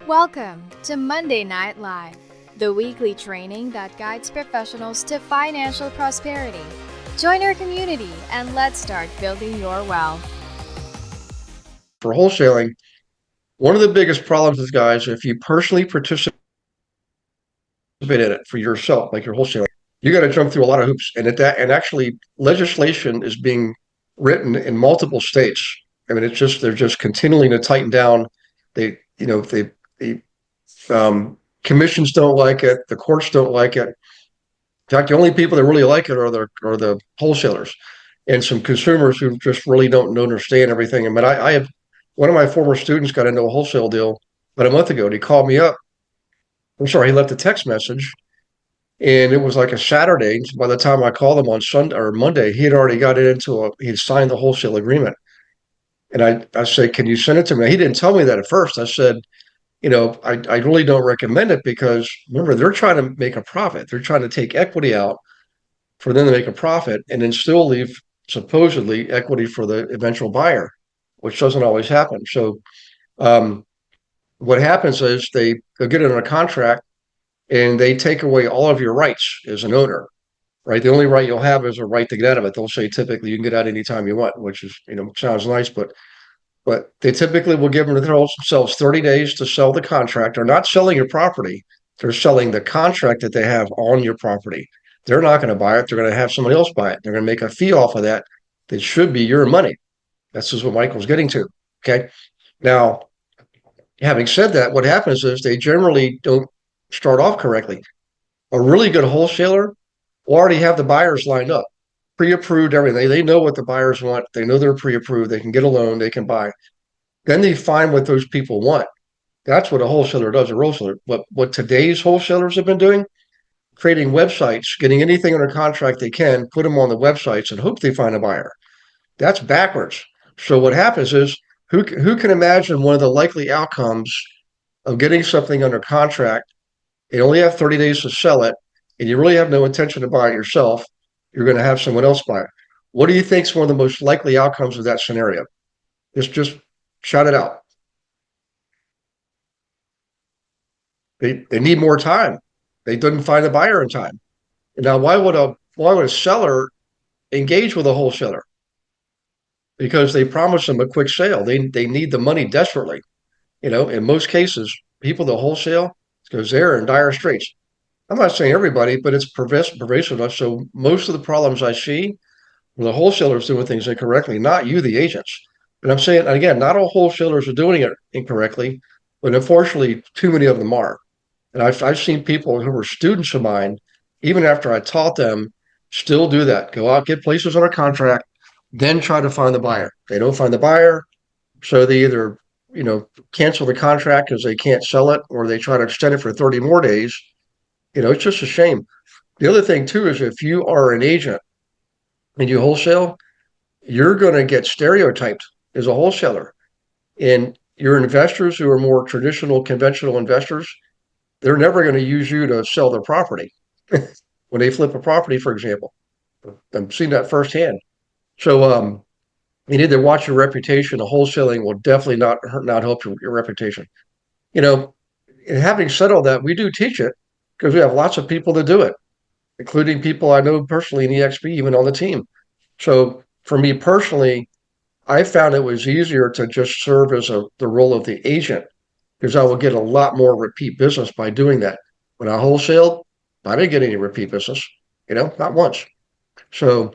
Welcome to Monday Night Live, the weekly training that guides professionals to financial prosperity. Join our community and let's start building your wealth. For wholesaling, one of the biggest problems is, guys, if you personally participate in it for yourself, like your wholesaling, you got to jump through a lot of hoops. And actually, legislation is being written in multiple states. I mean, they're just continuing to tighten down. They, you know, the commissions don't like it, the courts don't like it. In fact, the only people that really like it are the wholesalers and some consumers who just really don't understand everything. I mean, I have one of my former students got into a wholesale deal about a month ago, and he called me up. I'm sorry, he left a text message, and it was like a Saturday. By the time I called him on Sunday or Monday, he had already got it he had signed the wholesale agreement. And I said, "Can you send it to me?" He didn't tell me that at first. I said, I really don't recommend it because remember, they're trying to make a profit. They're trying to take equity out for them to make a profit and then still leave supposedly equity for the eventual buyer, which doesn't always happen. So um, what happens is they'll get it on a contract and they take away all of your rights as an owner, right? The only right you'll have is a right to get out of it. They'll say typically you can get out anytime you want, which is, sounds nice, but they typically will give themselves 30 days to sell the contract. They're not selling your property. They're selling the contract that they have on your property. They're not going to buy it. They're going to have somebody else buy it. They're going to make a fee off of that. That should be your money. That's just what Michael's getting to. Okay. Now, having said that, what happens is they generally don't start off correctly. A really good wholesaler will already have the buyers lined up, pre-approved, everything. They know what the buyers want. They know they're pre-approved. They can get a loan. They can buy. Then they find what those people want. That's what a wholesaler does, a wholesaler. What today's wholesalers have been doing, creating websites, getting anything under contract they can, put them on the websites and hope they find a buyer. That's backwards. So what happens is who can imagine one of the likely outcomes of getting something under contract? You only have 30 days to sell it, and you really have no intention to buy it yourself. You're going to have someone else buy it. What do you think is one of the most likely outcomes of that scenario? Just shout it out. They need more time. They didn't find a buyer in time. And now, why would a seller engage with a wholesaler? Because they promise them a quick sale. They need the money desperately. In most cases, people that wholesale because they're in dire straits. I'm not saying everybody, but it's pervasive enough. So most of the problems I see are the wholesalers doing things incorrectly, not you, the agents. And I'm saying again, not all wholesalers are doing it incorrectly, but unfortunately, too many of them are. And I've seen people who were students of mine, even after I taught them, still do that. Go out, get places under contract, then try to find the buyer. They don't find the buyer, so they either cancel the contract because they can't sell it, or they try to extend it for 30 more days. It's just a shame. The other thing too is if you are an agent and you wholesale, you're going to get stereotyped as a wholesaler. And your investors who are more traditional, conventional investors, they're never going to use you to sell their property when they flip a property, for example. I'm seeing that firsthand. So you need to watch your reputation. The wholesaling will definitely not help your reputation. You know, and having said all that, we do teach it because we have lots of people that do it, including people I know personally in EXP, even on the team. So for me personally, I found it was easier to just serve as the role of the agent because I will get a lot more repeat business by doing that. When I wholesaled, I didn't get any repeat business, not once. So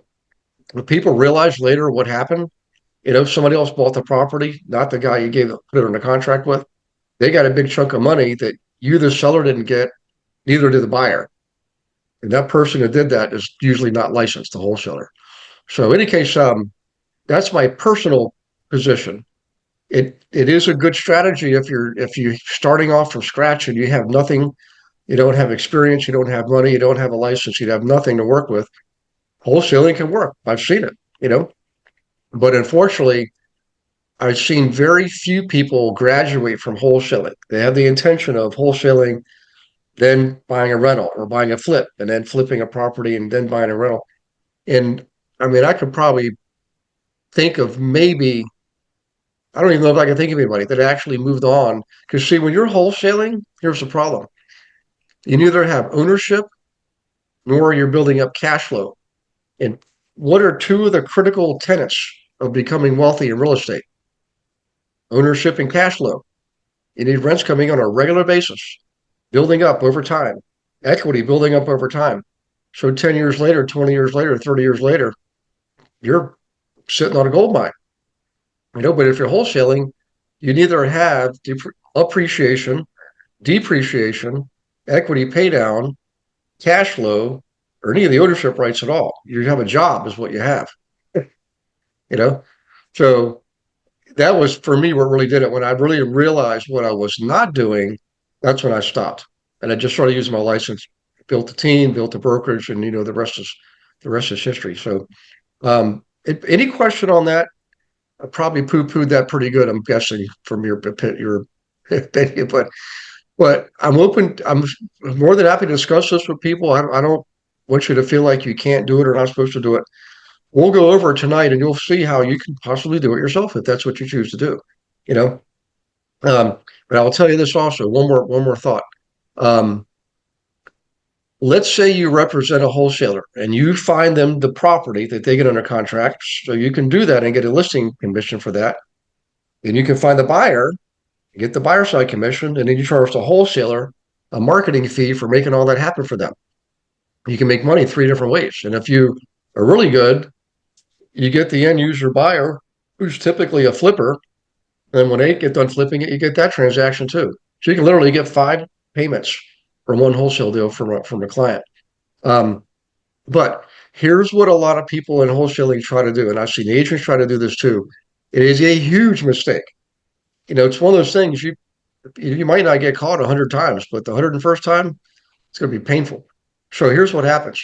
when people realized later what happened, somebody else bought the property, not the guy you put it on the contract with. They got a big chunk of money that you, the seller, didn't get, neither did the buyer. And that person who did that is usually not licensed, the wholesaler. So in any case, that's my personal position. It is a good strategy if you're starting off from scratch and you have nothing, you don't have experience, you don't have money, you don't have a license, you have nothing to work with. Wholesaling can work. I've seen it. But unfortunately, I've seen very few people graduate from wholesaling. They have the intention of wholesaling, then buying a rental or buying a flip, and then flipping a property and then buying a rental. And I mean, I could probably think of maybe I don't even know if I can think of anybody that actually moved on. Because see, when you're wholesaling, here's the problem. You neither have ownership nor you're building up cash flow. And what are two of the critical tenets of becoming wealthy in real estate? Ownership and cash flow. You need rents coming on a regular basis, building up over time, equity building up over time. So 10 years later, 20 years later, 30 years later, you're sitting on a gold mine. But if you're wholesaling, you neither have appreciation, depreciation, equity pay down, cash flow, or any of the ownership rights at all. You have a job is what you have. you know? So that was for me what really did it. When I really realized what I was not doing, that's when I stopped. And I just started using my license, built a team, built a brokerage, and the rest is history. So any question on that? I probably poo-pooed that pretty good, I'm guessing, from your opinion, but I'm open. I'm more than happy to discuss this with people. I don't want you to feel like you can't do it or not supposed to do it. We'll go over it tonight, and you'll see how you can possibly do it yourself if that's what you choose to do. You know, um, but I will tell you this also. One more thought. Um, let's say you represent a wholesaler and you find them the property that they get under contract, so you can do that and get a listing commission for that. Then you can find the buyer, get the buyer side commission, and then you charge the wholesaler a marketing fee for making all that happen for them. You can make money three different ways. And if you are really good, you get the end user buyer who's typically a flipper. And when they get done flipping it, you get that transaction too. So you can literally get 5 payments from one wholesale deal from a client. Um, but here's what a lot of people in wholesaling try to do. And I've seen agents try to do this too. It is a huge mistake. It's one of those things you might not get caught 100 times, but the 101st time, it's going to be painful. So here's what happens.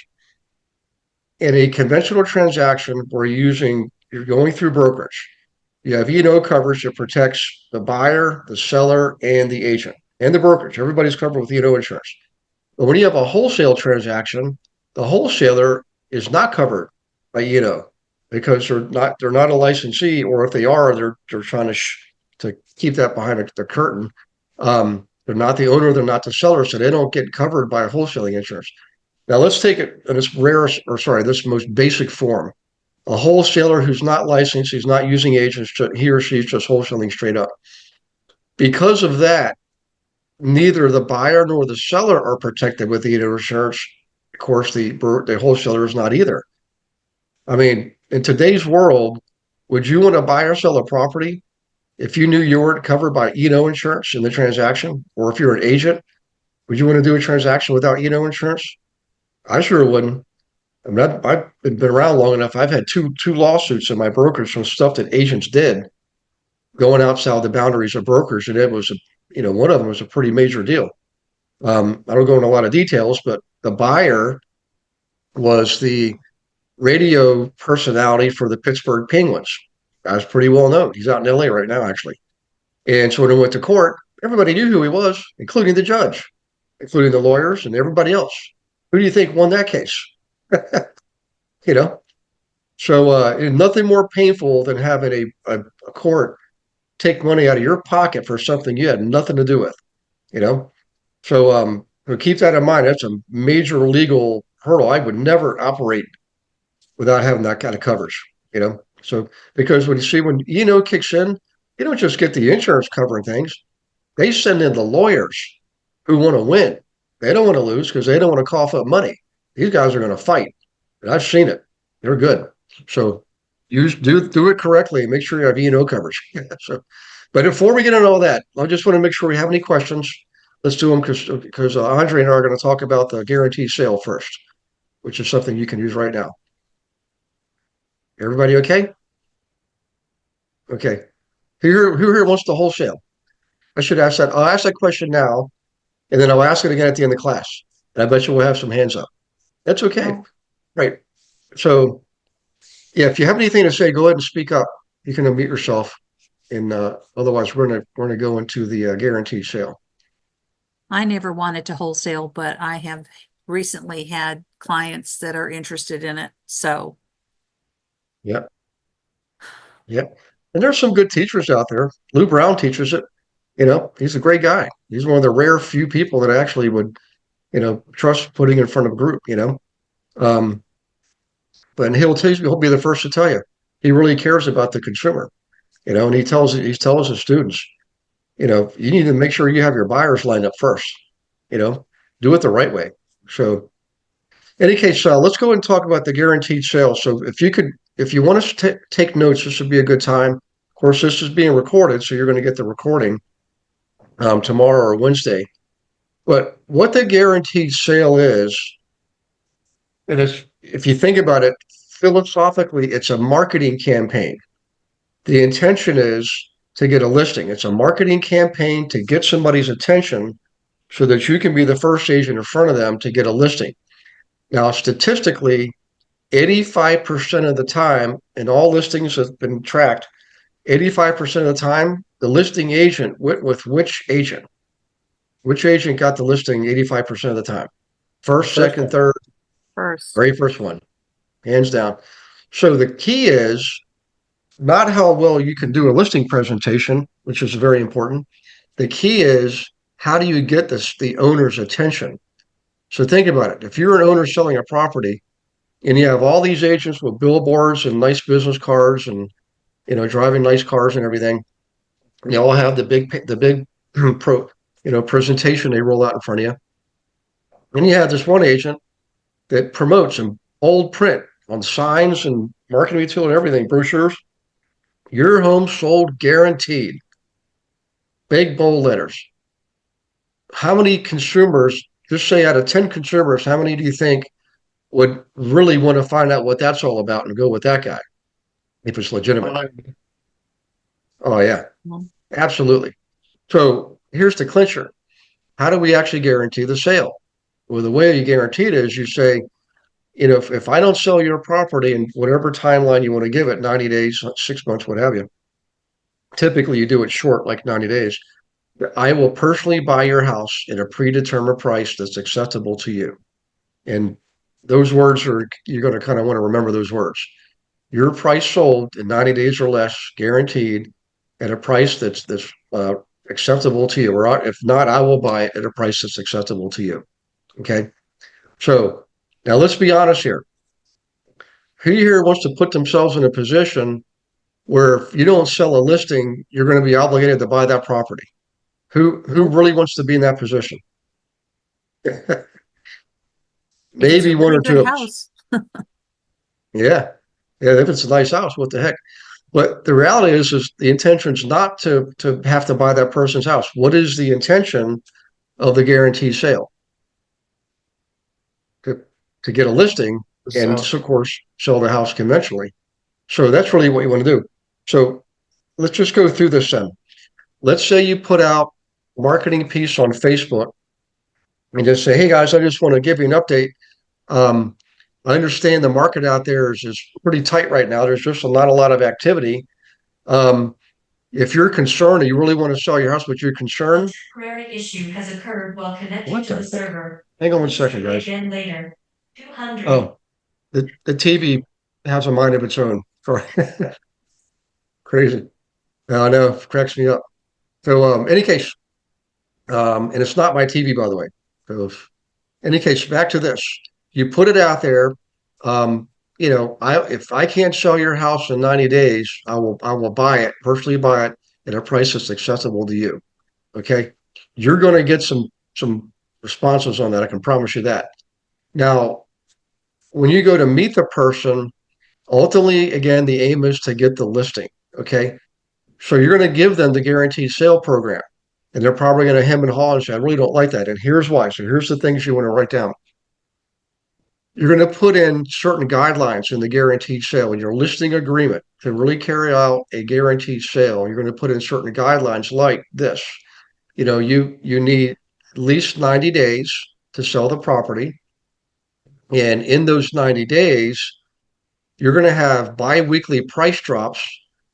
In a conventional transaction where you're going through brokerage, you have E&O coverage that protects the buyer, the seller, and the agent, and the brokerage. Everybody's covered with E&O insurance. But when you have a wholesale transaction, the wholesaler is not covered by E&O because they're not a licensee, or if they are, they're trying to keep that behind the curtain. They're not the owner, they're not the seller, so they don't get covered by wholesaling insurance. Now let's take it in its rarest, or sorry, this most basic form. A wholesaler who's not licensed, he's not using agents, he or she's just wholesaling straight up. Because of that, neither the buyer nor the seller are protected with the insurance. Of course, the wholesaler is not either. I mean, in today's world, would you want to buy or sell a property if you knew you weren't covered by E&O insurance in the transaction? Or if you're an agent, would you want to do a transaction without E&O insurance? I sure wouldn't. I mean, I've been around long enough. I've had two lawsuits in my brokers from stuff that agents did going outside the boundaries of brokers, and it was, one of them was a pretty major deal. I don't go into a lot of details, but the buyer was the radio personality for the Pittsburgh Penguins. Guy's pretty well known. He's out in LA right now, actually. And so when he went to court, everybody knew who he was, including the judge, including the lawyers and everybody else. Who do you think won that case? you know, So nothing more painful than having a court take money out of your pocket for something you had nothing to do with, you know? So keep that in mind. That's a major legal hurdle. I would never operate without having that kind of coverage. So because when kicks in, you don't just get the insurance covering things. They send in the lawyers who want to win. They don't want to lose because they don't want to cough up money. These guys are going to fight. And I've seen it. They're good. So do it correctly. Make sure you have E&O coverage. But before we get into all that, I just want to make sure we have any questions. Let's do them because Andre and I are going to talk about the guaranteed sale first, which is something you can use right now. Everybody okay? Okay. Who here wants the wholesale? I should ask that. I'll ask that question now, and then I'll ask it again at the end of class. And I bet you we'll have some hands up. That's okay. Oh. Right. So, yeah, if you have anything to say, go ahead and speak up. You can unmute yourself. And otherwise, we're gonna go into the guaranteed sale. I never wanted to wholesale, but I have recently had clients that are interested in it. So Yep. Yep. And there's some good teachers out there. Lou Brown teaches it. He's a great guy. He's one of the rare few people that I actually would, trust putting in front of a group. Um, but he'll be the first to tell you he really cares about the consumer. And he tells his students, you need to make sure you have your buyers lined up first. You know, do it the right way. So, in any case, let's go and talk about the guaranteed sale. So, if you want us to take notes, this would be a good time. Of course, this is being recorded, so you're going to get the recording tomorrow or Wednesday. But what the guaranteed sale is, and if you think about it philosophically, it's a marketing campaign. The intention is to get a listing. It's a marketing campaign to get somebody's attention so that you can be the first agent in front of them to get a listing. Now, statistically, 85% of the time, and all listings have been tracked, 85% of the time, the listing agent went with which agent? Which agent got the listing 85% of the time? First, second, third, First. very first one, hands down. So the key is not how well you can do a listing presentation, which is very important. The key is how do you get the owner's attention? So think about it. If you're an owner selling a property and you have all these agents with billboards and nice business cards and driving nice cars and everything, they all have the big presentation they roll out in front of you. And you have this one agent that promotes in bold print on signs and marketing material and everything, brochures. Your home sold guaranteed. Big bold letters. How many consumers, just say out of 10 consumers, how many do you think would really want to find out what that's all about and go with that guy if it's legitimate? Oh, yeah, absolutely. So here's the clincher. How do we actually guarantee the sale? Well, the way you guarantee it is you say, if I don't sell your property in whatever timeline you want to give it, 90 days, 6 months, what have you, typically you do it short, like 90 days. I will personally buy your house at a predetermined price that's acceptable to you. And those words you're going to kind of want to remember those words. Your price sold in 90 days or less, guaranteed at a price that's acceptable to you. Or if not, I will buy it at a price that's acceptable to you. Okay. So now let's be honest here. Who here wants to put themselves in a position where if you don't sell a listing, you're going to be obligated to buy that property? Who really wants to be in that position? Maybe one or two of us. Yeah. Yeah, if it's a nice house, what the heck? But the reality is the intention is not to have to buy that person's house. What is the intention of the guarantee sale? To get a listing and, of course, sell the house conventionally. So that's really what you want to do. So let's just go through this then. Let's say you put out a marketing piece on Facebook and just say, hey, guys, I just want to give you an update. I understand the market out there is pretty tight right now. There's just not a lot of activity. If you're concerned or you really want to sell your house, but you're concerned, temporary issue has occurred while connecting to the server. Hang on one second, guys. Again later. 200. Oh, the TV has a mind of its own. Crazy. I know, it cracks me up. So, any case, and it's not my TV, by the way. So, any case, back to this. You put it out there. If I can't sell your house in 90 days, I will buy it, personally buy it at a price that's acceptable to you. Okay. You're going to get some responses on that. I can promise you that. Now, when you go to meet the person, ultimately, again, the aim is to get the listing. Okay. So you're going to give them the guaranteed sale program, and they're probably going to hem and haw and say, I really don't like that. And here's why. So here's the things you want to write down. You're going to put in certain guidelines in the guaranteed sale in your listing agreement to really carry out a guaranteed sale. You're going to put in certain guidelines like this. You need at least 90 days to sell the property. And in those 90 days, you're going to have bi-weekly price drops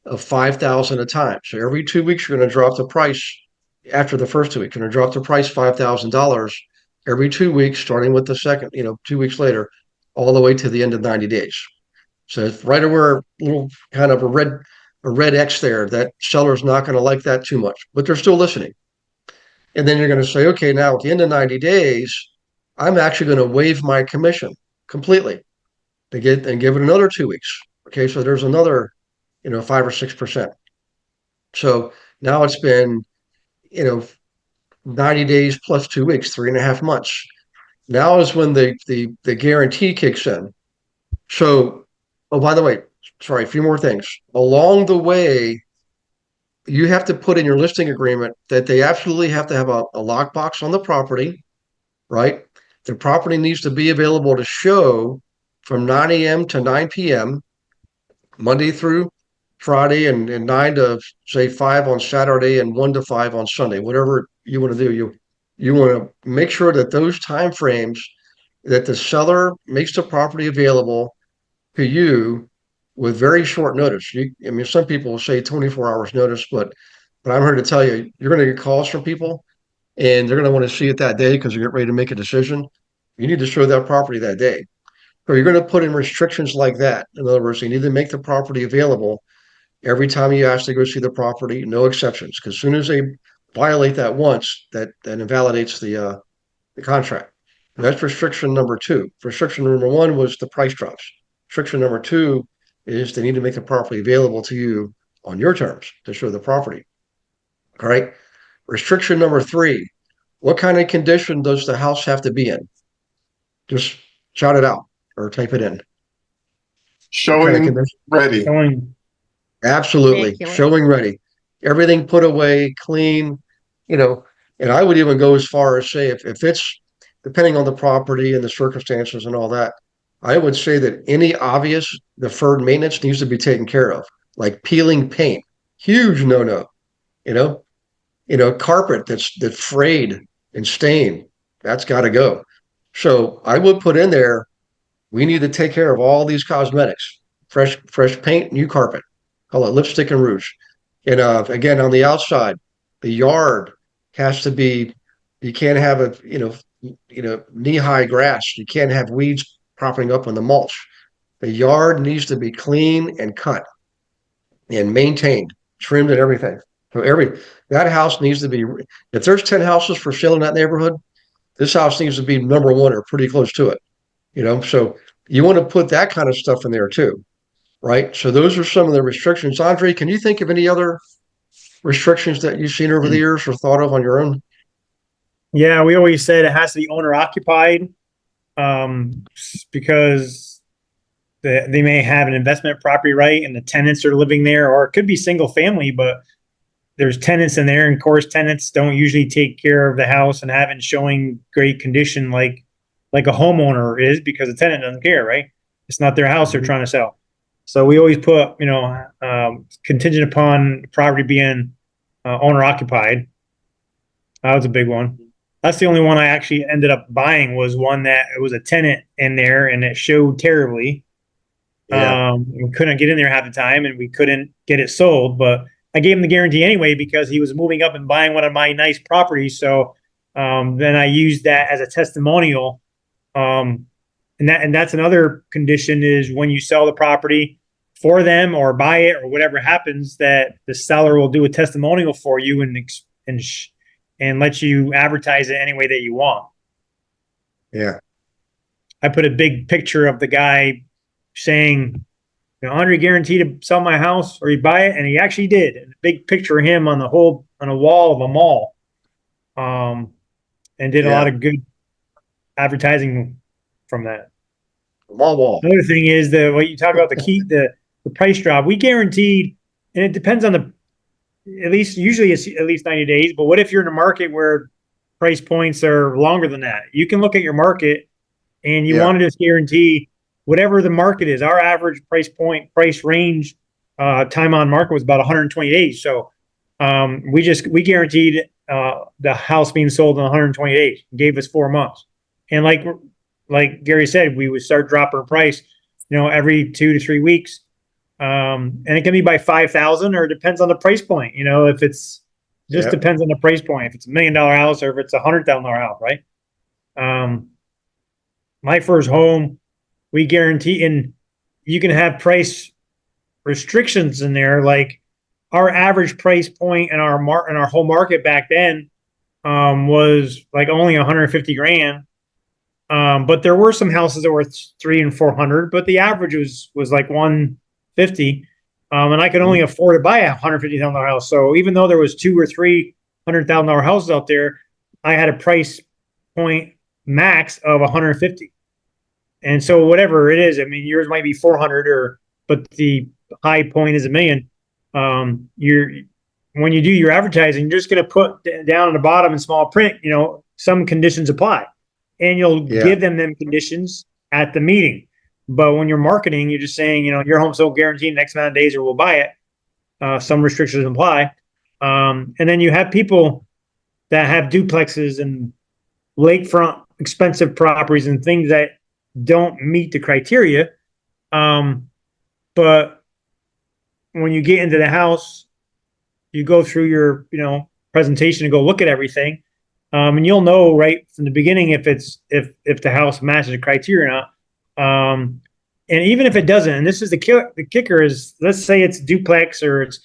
of 5,000 a time. So every 2 weeks, you're going to drop the price. After the first 2 weeks, you're going to drop the price $5,000 every 2 weeks, starting with the second, 2 weeks later, all the way to the end of 90 days. So it's right where little kind of a red red X there. That seller's not going to like that too much, but they're still listening. And then you're going to say, okay, now at the end of 90 days, I'm actually going to waive my commission completely to give it another 2 weeks. Okay, so there's another, 5 or 6%. So now it's been, 90 days plus 2 weeks, 3.5 months. Now is when the guarantee kicks in. So, oh, by the way, sorry, a few more things. Along the way, you have to put in your listing agreement that they absolutely have to have a lockbox on the property, right? The property needs to be available to show from 9 a.m. to 9 p.m. Monday through Friday, and 9 to say 5 on Saturday, and 1 to 5 on Sunday, whatever you want to do. You want to make sure that those time frames that the seller makes the property available to you with very short notice. I mean, some people will say 24 hours notice, but I'm here to tell you, you're going to get calls from people, and they're going to want to see it that day because they're getting ready to make a decision. You need to show that property that day. So you're going to put in restrictions like that. In other words, you need to make the property available every time you ask to go see the property, no exceptions. Because as soon as they violate that once, that invalidates the contract. And that's restriction number 2. Restriction number 1 was the price drops. Restriction number 2 is they need to make the property available to you on your terms to show the property. All right. Restriction number 3, what kind of condition does the house have to be in? Just shout it out or type it in. Showing ready. Absolutely. Immaculate. Showing ready. Everything put away, clean, and I would even go as far as say if it's depending on the property and the circumstances and all that, I would say that any obvious deferred maintenance needs to be taken care of, like peeling paint. Huge no-no. Carpet that's frayed and stained, that's got to go. So I would put in there, we need to take care of all these cosmetics, fresh paint, new carpet, call it lipstick and rouge. And again, on the outside, the yard has to be, you can't have knee-high grass. You can't have weeds propping up on the mulch. The yard needs to be clean and cut and maintained, trimmed and everything. So that house needs to be, if there's 10 houses for sale in that neighborhood, this house needs to be number 1 or pretty close to it. So you want to put that kind of stuff in there too, right? So those are some of the restrictions. Andre, can you think of any other restrictions that you've seen over the years or thought of on your own? Yeah, we always said it has to be owner occupied, because they may have an investment property, right, and the tenants are living there, or it could be single family, but there's tenants in there, and of course tenants don't usually take care of the house and have it showing great condition like a homeowner is, because the tenant doesn't care, right? It's not their house they're trying to sell. So we always put, contingent upon property being owner occupied. That was a big one. That's the only one I actually ended up buying, was one that it was a tenant in there and it showed terribly. Yeah. We couldn't get in there half the time and we couldn't get it sold, but I gave him the guarantee anyway because he was moving up and buying one of my nice properties. So then I used that as a testimonial. And that's another condition, is when you sell the property for them or buy it or whatever happens, that the seller will do a testimonial for you and let you advertise it any way that you want. Yeah. I put a big picture of the guy saying, Andre guaranteed to sell my house or you buy it, and he actually did. And a big picture of him on a wall of a mall. And did a lot of good advertising from that. Wall. Another thing is what you talk about, the price drop. We guaranteed, and it depends on usually it's at least 90 days, but what if you're in a market where price points are longer than that? You can look at your market and you want to just guarantee whatever the market is. Our average price range, time on market was about 120 days. So we guaranteed the house being sold in 120 days, gave us 4 months. And like Gary said, we would start dropping price, every 2 to 3 weeks. And it can be by 5,000, or it depends on the price point. If it's depends on the price point. If it's $1 million house or if it's $100,000 house, right? My first home, we guarantee, and you can have price restrictions in there. Like our average price point in our whole market back then was like only 150 grand. But there were some houses that were 300 and 400, but the average was like 150. And I could only afford to buy a $150,000 house. So even though there was $200,000 or $300,000 houses out there, I had a price point max of 150. And so whatever it is, I mean, yours might be 400 but the high point is $1 million. When you do your advertising, you're just going to put down on the bottom in small print, some conditions apply, and you'll give them conditions at the meeting. But when you're marketing, you're just saying, your home's sold guaranteed X amount of days or we'll buy it. Some restrictions apply. And then you have people that have duplexes and lakefront expensive properties and things that don't meet the criteria. But when you get into the house, you go through your, presentation and go look at everything. And you'll know right from the beginning if the house matches the criteria or not. And even if it doesn't, and this is the kicker is, let's say it's duplex or if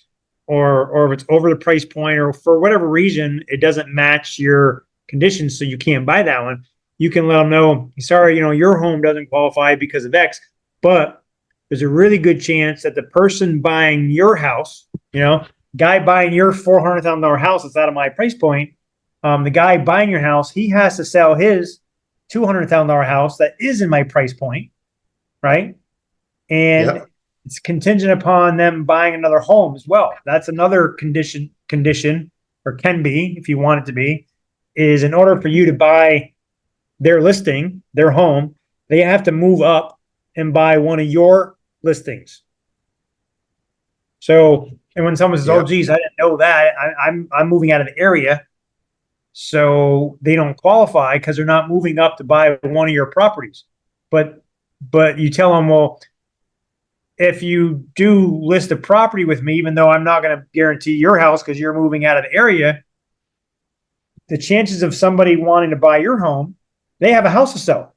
it's over the price point or for whatever reason, it doesn't match your conditions. So you can't buy that one. You can let them know, sorry, your home doesn't qualify because of X, but there's a really good chance that the person buying your house, guy buying your $400,000 house that's out of my price point, the guy buying your house, he has to sell his $200,000 house that is in my price point, right? And it's contingent upon them buying another home as well. That's another condition, or can be, if you want it to be, is in order for you to buy their listing, their home, they have to move up and buy one of your listings. So, and when someone says, "Oh, geez, I didn't know that," I'm moving out of the area, so they don't qualify because they're not moving up to buy one of your properties. But you tell them, well, if you do list a property with me, even though I'm not going to guarantee your house because you're moving out of the area, the chances of somebody wanting to buy your home, they have a house to sell.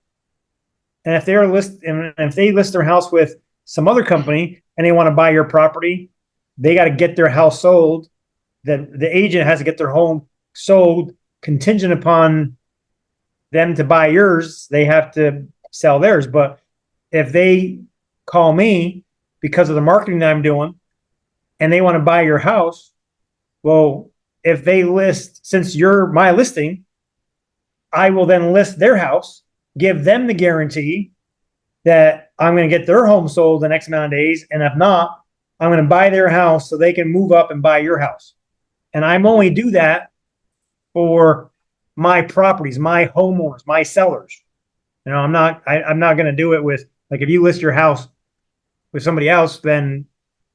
And if they list their house with some other company and they want to buy your property, they got to get their house sold. The agent has to get their home sold contingent upon them to buy yours. They have to sell theirs. But if they call me because of the marketing that I'm doing and they want to buy your house, well, if they list, since you're my listing, I will then list their house, give them the guarantee that I'm going to get their home sold the next amount of days. And if not, I'm going to buy their house so they can move up and buy your house. And I'm only do that for my properties, my homeowners, my sellers. I'm not going to do it with, like, if you list your house with somebody else, then,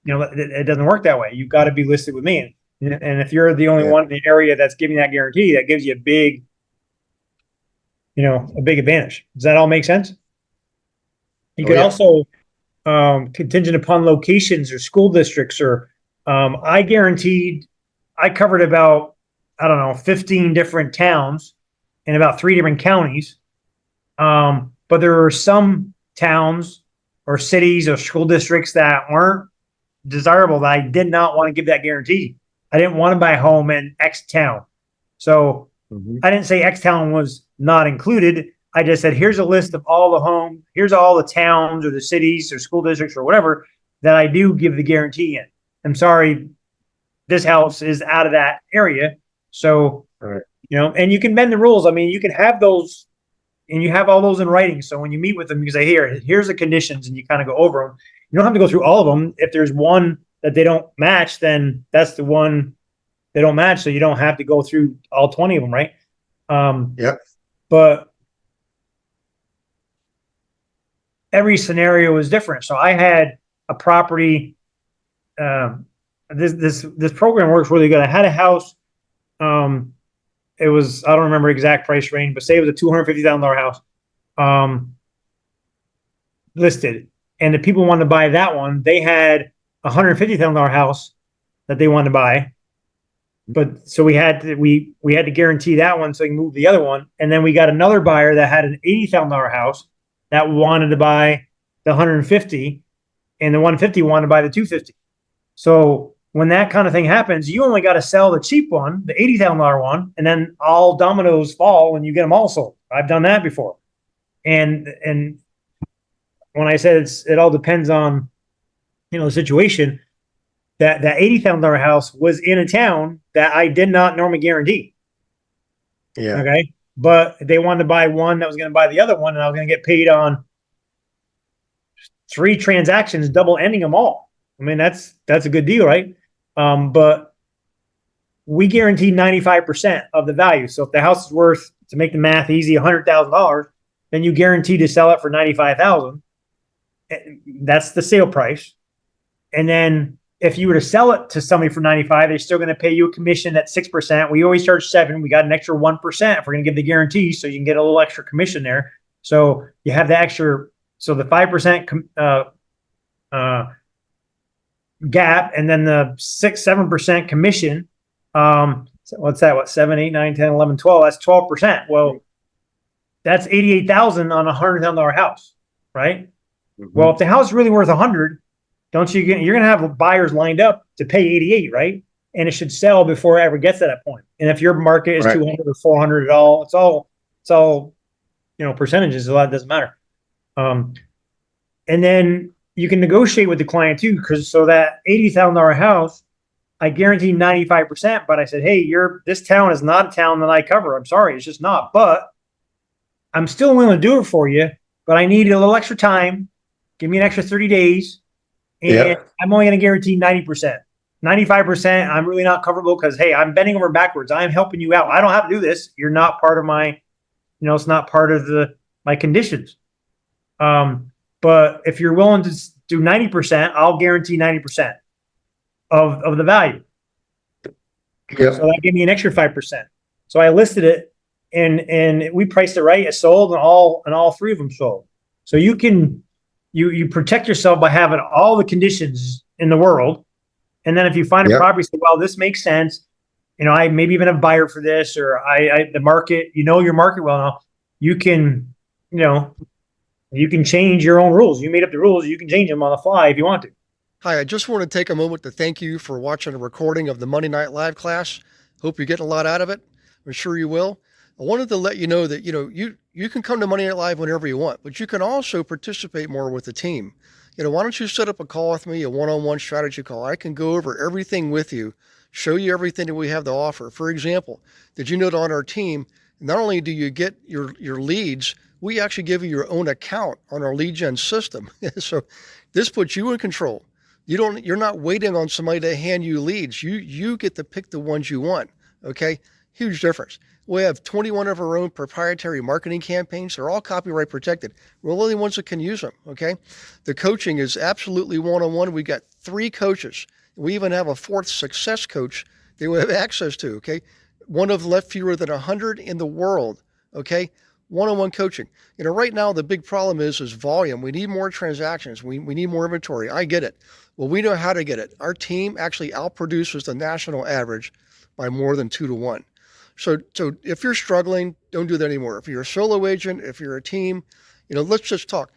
it doesn't work that way. You've got to be listed with me. And if you're the only one in the area that's giving that guarantee, that gives you a big advantage. Does that all make sense? You could also, contingent upon locations or school districts, or I covered about, 15 different towns in about 3 different counties. But there were some towns or cities or school districts that weren't desirable that I did not want to give that guarantee. I didn't want to buy a home in X town. So I didn't say X town was not included. I just said, here's a list of all the homes, here's all the towns or the cities or school districts or whatever that I do give the guarantee in. I'm sorry, this house is out of that area. So, and you can bend the rules. I mean, you can have those, and you have all those in writing. So when you meet with them, you say, here's the conditions, and you kind of go over them. You don't have to go through all of them. If there's one that they don't match, then that's the one they don't match. So you don't have to go through all 20 of them, right? But every scenario is different. So I had a property. This program works really good. I had a house. It was, I don't remember exact price range, but say it was a $250,000 house listed, and the people wanted to buy that one. They had a $150,000 house that they wanted to buy, but so we had to guarantee that one so we can move the other one. And then we got another buyer that had an $80,000 house that wanted to buy the 150, and the 150 wanted to buy the 250. So when that kind of thing happens, you only got to sell the cheap one, the $80,000 one, and then all dominoes fall and you get them all sold. I've done that before. And when I said it all depends on, the situation, that $80,000 house was in a town that I did not normally guarantee. Yeah. Okay. But they wanted to buy one that was going to buy the other one, and I was going to get paid on 3 transactions, double ending them all. I mean, that's a good deal, right? But we guarantee 95% of the value. So if the house is worth, to make the math easy, $100,000, then you guarantee to sell it for $95,000. That's the sale price. And then if you were to sell it to somebody for 95, they're still going to pay you a commission at 6%. We always charge 7. We got an extra 1% if we're going to give the guarantee, so you can get a little extra commission there. So you have the extra, so the 5% gap, and then the 7% commission. So what's that? What, 7, 8, 9, 10, 11, 12? That's 12%. Well, that's $88,000 on a $100,000 house, right? Mm-hmm. Well, if the house is really worth 100, you're going to have buyers lined up to pay 88, right? And it should sell before it ever gets to that point. And if your market is 200 or 400 at all, it's all, percentages. So that doesn't matter. And then you can negotiate with the client too, because so that $80,000 house, I guarantee 95%. But I said, hey, this town is not a town that I cover. I'm sorry, it's just not. But I'm still willing to do it for you. But I need a little extra time. Give me an extra 30 days. And I'm only going to guarantee 90%. 95%, I'm really not comfortable because, hey, I'm bending over backwards. I'm helping you out. I don't have to do this. You're not part of my, it's not part of my conditions. But if you're willing to do 90%, I'll guarantee 90% of the value. Yep. So that gave me an extra 5%. So I listed it and we priced it right. It sold, and all 3 of them sold. So you can you protect yourself by having all the conditions in the world. And then if you find a property, say, well, this makes sense. I maybe even have a buyer for this, or the market, your market well enough, you can change your own rules. You made up the rules. You can change them on the fly if you want to. Hi, I just want to take a moment to thank you for watching a recording of the Monday Night Live class. Hope you're getting a lot out of it. I'm sure you will. I wanted to let you know that, you can come to Monday Night Live whenever you want, but you can also participate more with the team. Why don't you set up a call with me, a one-on-one strategy call? I can go over everything with you, show you everything that we have to offer. For example, did you know that on our team, not only do you get your leads, we actually give you your own account on our lead gen system. So this puts you in control. You're not waiting on somebody to hand you leads. You get to pick the ones you want. Okay. Huge difference. We have 21 of our own proprietary marketing campaigns. They're all copyright protected. We're the only ones that can use them. Okay. The coaching is absolutely one-on-one. We got 3 coaches. We even have a 4th success coach that we have access to. Okay. One of left fewer than 100 in the world. Okay. One-on-one coaching. Right now the big problem is volume. We need more transactions. We need more inventory. I get it. Well, we know how to get it. Our team actually outproduces the national average by more than 2 to 1. So if you're struggling, don't do that anymore. If you're a solo agent, if you're a team, let's just talk.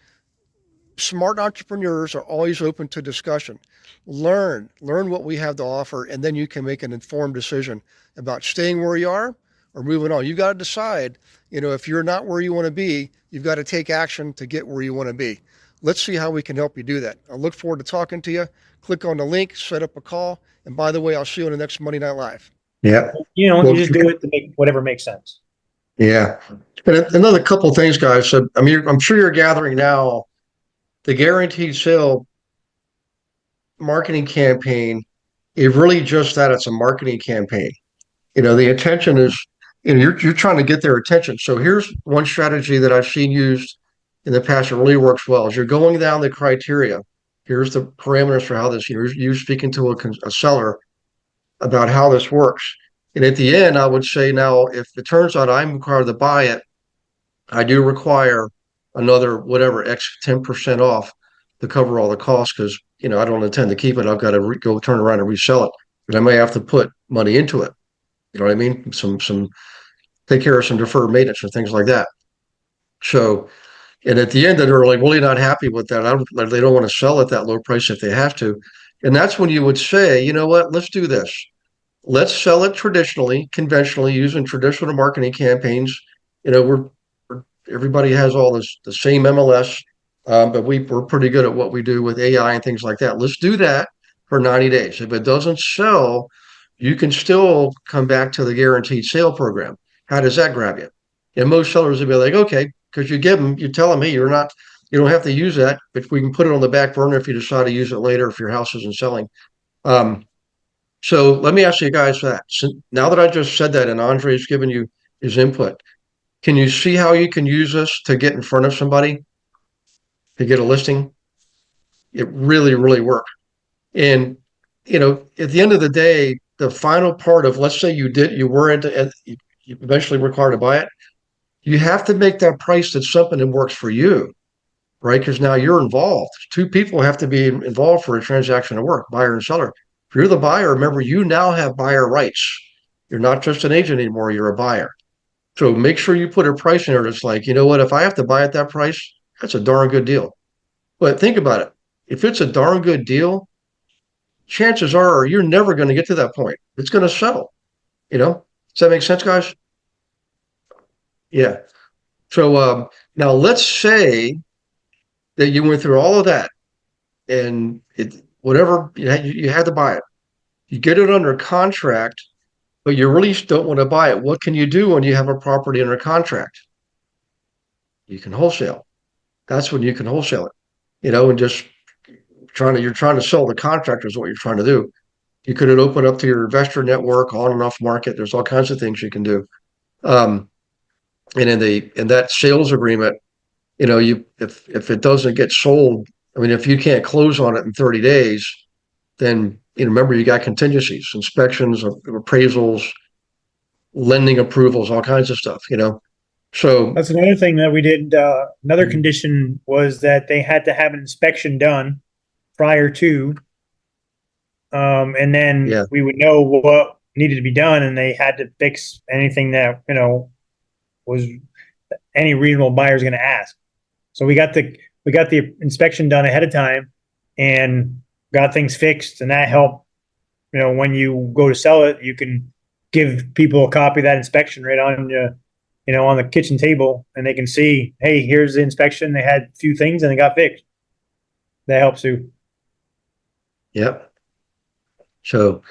Smart entrepreneurs are always open to discussion. Learn what we have to offer, and then you can make an informed decision about staying where you are or moving on. You got to decide, if you're not where you want to be, you've got to take action to get where you want to be. Let's see how we can help you do that. I look forward to talking to you. Click on the link, set up a call. And by the way, I'll see you on the next Monday Night Live. Yeah. You just do it to make whatever makes sense. Yeah. And another couple of things, guys. So, I'm sure you're gathering now, the guaranteed sale marketing campaign is really just that. It's a marketing campaign. The intention is, you're trying to get their attention. So here's one strategy that I've seen used in the past. It really works well. Is you're going down the criteria. Here's the parameters for how this, you're speaking to a seller about how this works. And at the end, I would say, now, if it turns out I'm required to buy it, I do require another, whatever, X 10% off to cover all the costs, because, I don't intend to keep it. I've got to go turn around and resell it. But I may have to put money into it. You know what I mean? Some take care of some deferred maintenance and things like that. So And at the end, they're like really not happy with that. They don't want to sell at that low price if they have to. And that's when you would say, you know what, let's do this. Let's sell it traditionally, conventionally, using traditional marketing campaigns. You know, everybody has all the same MLS, but we're pretty good at what we do with AI and things like that. Let's do that for 90 days. If it doesn't sell, you can still come back to the guaranteed sale program. How does that grab you? And most sellers will be like, okay, because you tell them, hey, you don't have to use that, but we can put it on the back burner if you decide to use it later if your house isn't selling. So let me ask you guys that. So now that I just said that and Andre's given you his input, can you see how you can use this to get in front of somebody to get a listing? It really, really worked. And, you know, at the end of the day, the final part of, let's say you eventually required to buy it, you have to make that price that's something that works for you, right? Because now you're involved. Two people have to be involved for a transaction to work, buyer and seller. If you're the buyer, remember, you now have buyer rights. You're not just an agent anymore, you're a buyer. So make sure you put a price in there that's like, you know what, if I have to buy at that price, that's a darn good deal. But think about it. If it's a darn good deal, chances are you're never going to get to that point. It's going to settle. You know, does that make sense, guys? Yeah. So now let's say that you went through all of that and whatever you had to buy it. You get it under contract, but you really don't want to buy it. What can you do when you have a property under contract? You can wholesale. That's when you can wholesale it, you know, and just you're trying to sell the contractor is what you're trying to do. You could open up to your investor network, on and off market. There's all kinds of things you can do. And in that sales agreement, you know, if it doesn't get sold, I mean, if you can't close on it in 30 days, then remember you got contingencies, inspections, appraisals, lending approvals, all kinds of stuff, you know. So that's another thing that we did. Another condition was that they had to have an inspection done prior to, and then we would know what needed to be done, and they had to fix anything that, you know, was any reasonable buyer is going to ask. So we got the inspection done ahead of time and got things fixed, and that helped. You know, when you go to sell it, you can give people a copy of that inspection right on on the kitchen table, and they can see, hey, here's the inspection. They had a few things and they got fixed. That helps too. Yep. So,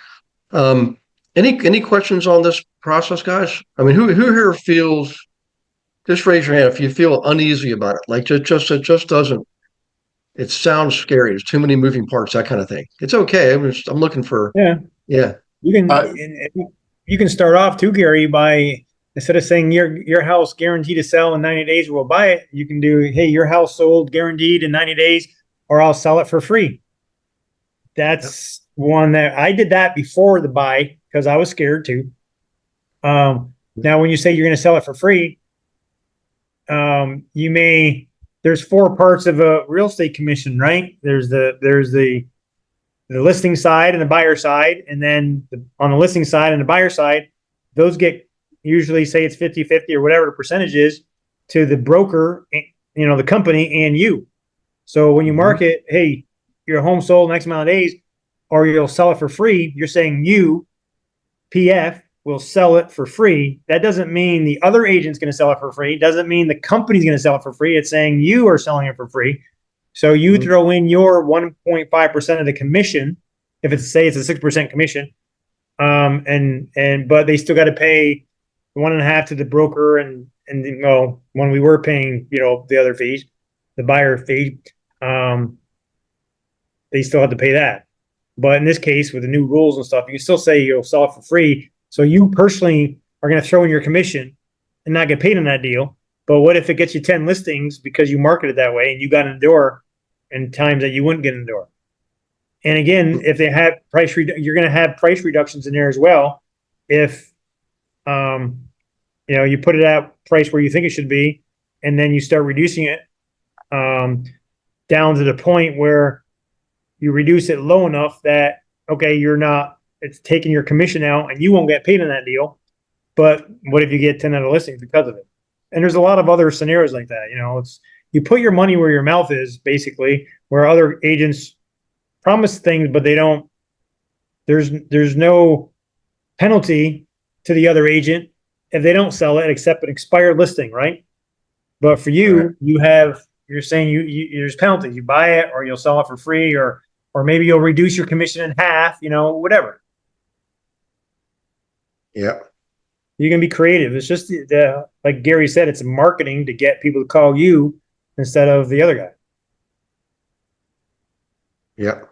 any questions on this process, guys? I mean, who here feels? Just raise your hand if you feel uneasy about it. Like it just doesn't. It sounds scary. There's too many moving parts, that kind of thing. It's okay. I'm looking for. Yeah. You can start off too, Gary, by instead of saying your house guaranteed to sell in 90 days, we'll buy it. You can do, hey, your house sold guaranteed in 90 days, or I'll sell it for free. That's one that I did that before the buy because I was scared too. Now, when you say you're going to sell it for free, there's four parts of a real estate commission, right? There's the listing side and the buyer side. And then on the listing side and the buyer side, those get usually, say it's 50-50 or whatever the percentage is, to the broker, the company and you. So when you market, hey, your home sold in X amount of days, or you'll sell it for free, you're saying you, PF, will sell it for free. That doesn't mean the other agent's going to sell it for free. It doesn't mean the company's going to sell it for free. It's saying you are selling it for free. So you throw in your 1.5% of the commission. If it's a 6% commission, but they still got to pay 1.5 to the broker, and when we were paying the other fees, the buyer fee, they still have to pay that. But in this case, with the new rules and stuff, you can still say you'll sell it for free. So you personally are going to throw in your commission and not get paid on that deal. But what if it gets you 10 listings because you marketed that way and you got in the door in times that you wouldn't get in the door? And again, if they have you're going to have price reductions in there as well. If you put it at price where you think it should be, and then you start reducing it down to the point where you reduce it low enough that it's taking your commission out and you won't get paid on that deal. But what if you get 10 other listings because of it? And there's a lot of other scenarios like that. you put your money where your mouth is, basically, where other agents promise things, but they don't. There's no penalty to the other agent if they don't sell it, except an expired listing, right? But for you, you're saying there's penalties. You buy it, or you'll sell it for free, or maybe you'll reduce your commission in half. Whatever. Yeah. You can be creative. It's just like Gary said, it's marketing to get people to call you instead of the other guy. Yeah.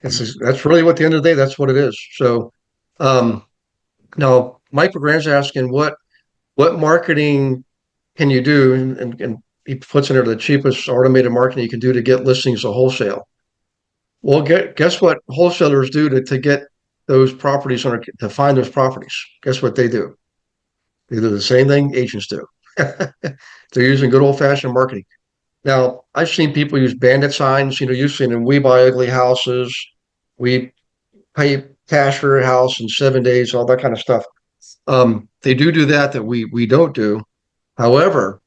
That's really what, at the end of the day, that's what it is. So, now Mike McGran's asking what marketing can you do? And he puts in there the cheapest automated marketing you can do to get listings to wholesale. Well, guess what wholesalers do to get those properties to find those properties? Guess what they do? They do the same thing agents do. They're using good old fashioned marketing. Now, I've seen people use bandit signs. You've seen them. We buy ugly houses. We pay cash for a house in 7 days, all that kind of stuff. They do that we don't do. However,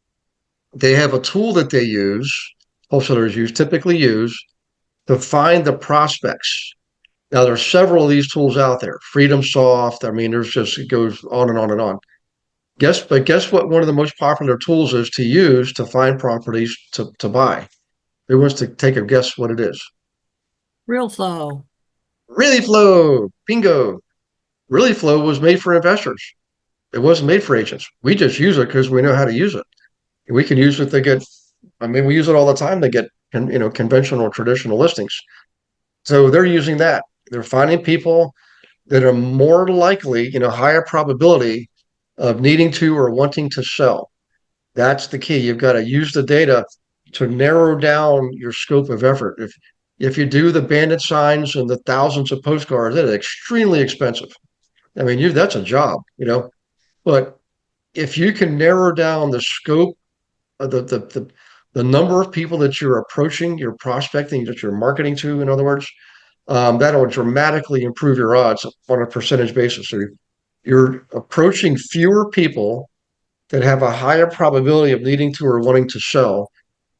they have a tool that they use, wholesalers typically use, to find the prospects. Now, there's several of these tools out there. Freedom Soft. I mean, it goes on and on and on. Guess what one of the most popular tools is to use to find properties to buy? Who wants to take a guess what it is? Real Flow. Really Flow. Bingo. Really Flow was made for investors. It wasn't made for agents. We just use it because we know how to use it. We can use it we use it all the time to get conventional, traditional listings. So they're using that. They're finding people that are more likely, higher probability of needing to or wanting to sell. That's the key. You've got to use the data to narrow down your scope of effort. If you do the bandit signs and the thousands of postcards, that is extremely expensive. I mean, that's a job, But if you can narrow down the scope of the number of people that you're approaching, you're prospecting, that you're marketing to, in other words, that'll dramatically improve your odds on a percentage basis. So you're approaching fewer people that have a higher probability of needing to or wanting to sell.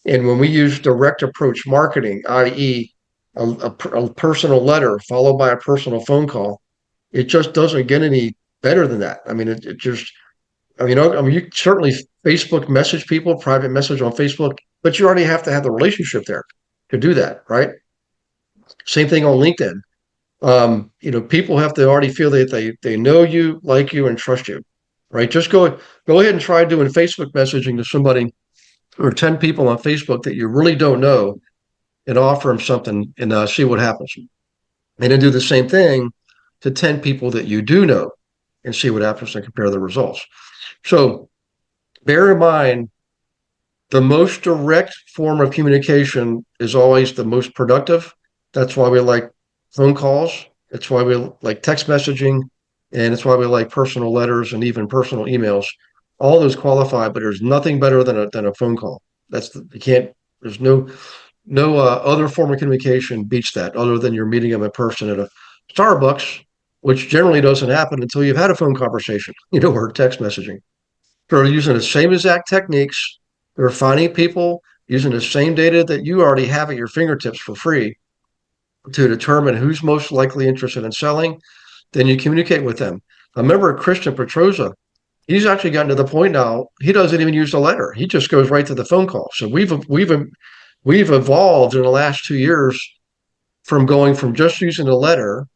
And when we use direct approach marketing, i.e., a personal letter followed by a personal phone call, it just doesn't get any better than that. I mean, you certainly Facebook message people, private message on Facebook, but you already have to have the relationship there to do that, right? Same thing on LinkedIn. People have to already feel that they know you, like you, and trust you, right? Just go ahead and try doing Facebook messaging to somebody or 10 people on Facebook that you really don't know and offer them something and see what happens. And then do the same thing to 10 people that you do know and see what happens and compare the results. So bear in mind, the most direct form of communication is always the most productive. That's why we like phone calls. It's why we like text messaging. And it's why we like personal letters and even personal emails. All those qualify, but there's nothing better than a phone call. There's no other form of communication beats that other than you're meeting them in person at a Starbucks, which generally doesn't happen until you've had a phone conversation, or text messaging. They're using the same exact techniques. They're finding people using the same data that you already have at your fingertips for free to determine who's most likely interested in selling. Then you communicate with them. I remember Christian Petroza. He's actually gotten to the point now, he doesn't even use a letter. He just goes right to the phone call. So we've evolved in the last 2 years from going from just using a letter.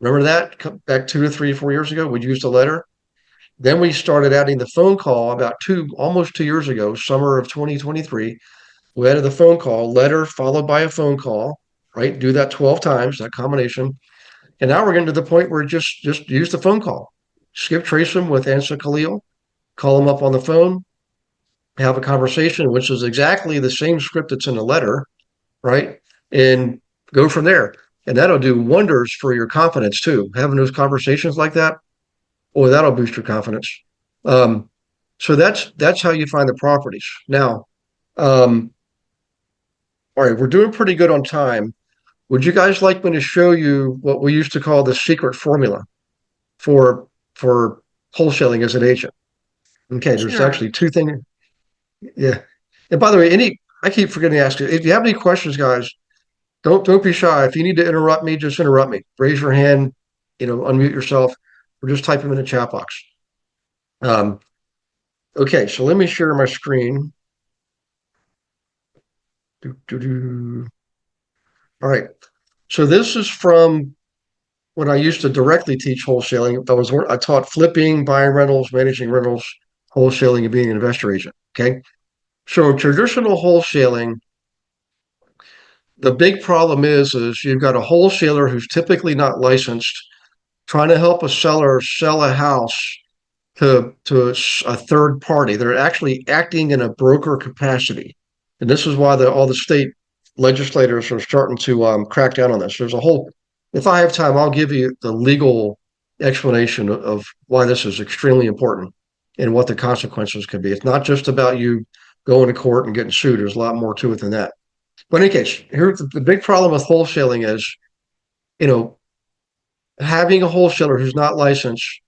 Remember that back 2 to 3, 4 years ago, we used a letter. Then we started adding the phone call about almost 2 years ago, summer of 2023. We added the phone call, letter followed by a phone call, right? Do that 12 times, that combination. And now we're getting to the point where just use the phone call. Skip trace them with Ansa Khalil, call them up on the phone, have a conversation, which is exactly the same script that's in the letter, right? And go from there. And that'll do wonders for your confidence too. Having those conversations like that, that'll boost your confidence. So that's how you find the properties. Now, all right, we're doing pretty good on time. Would you guys like me to show you what we used to call the secret formula for wholesaling as an agent? Okay, there's Sure. actually two things. Yeah. And by the way, I keep forgetting to ask you, if you have any questions, guys, don't be shy. If you need to interrupt me, just interrupt me. Raise your hand, unmute yourself, or just type them in the chat box. Okay, so let me share my screen. All right. So this is from when I used to directly teach wholesaling. I taught flipping, buying rentals, managing rentals, wholesaling, and being an investor agent. Okay. So traditional wholesaling, the big problem is you've got a wholesaler who's typically not licensed trying to help a seller sell a house to a third party. They're actually acting in a broker capacity. And this is why all the state legislators are starting to crack down on this. If I have time, I'll give you the legal explanation of why this is extremely important and what the consequences could be. It's not just about you going to court and getting sued. There's a lot more to it than that. But in any case, here's the big problem with wholesaling is, having a wholesaler who's not licensed,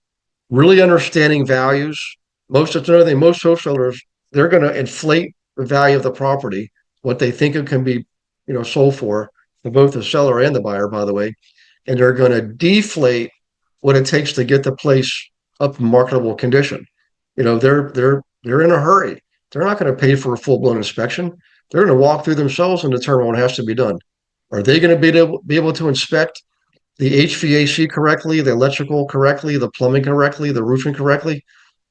really understanding values. Most wholesalers, they're going to inflate the value of the property, what they think it can be, sold for both the seller and the buyer, by the way, and they're going to deflate what it takes to get the place up in marketable condition. They're in a hurry. They're not going to pay for a full-blown inspection. They're going to walk through themselves and determine what has to be done. Are they going to be able to inspect the HVAC correctly, the electrical correctly, the plumbing correctly, the roofing correctly?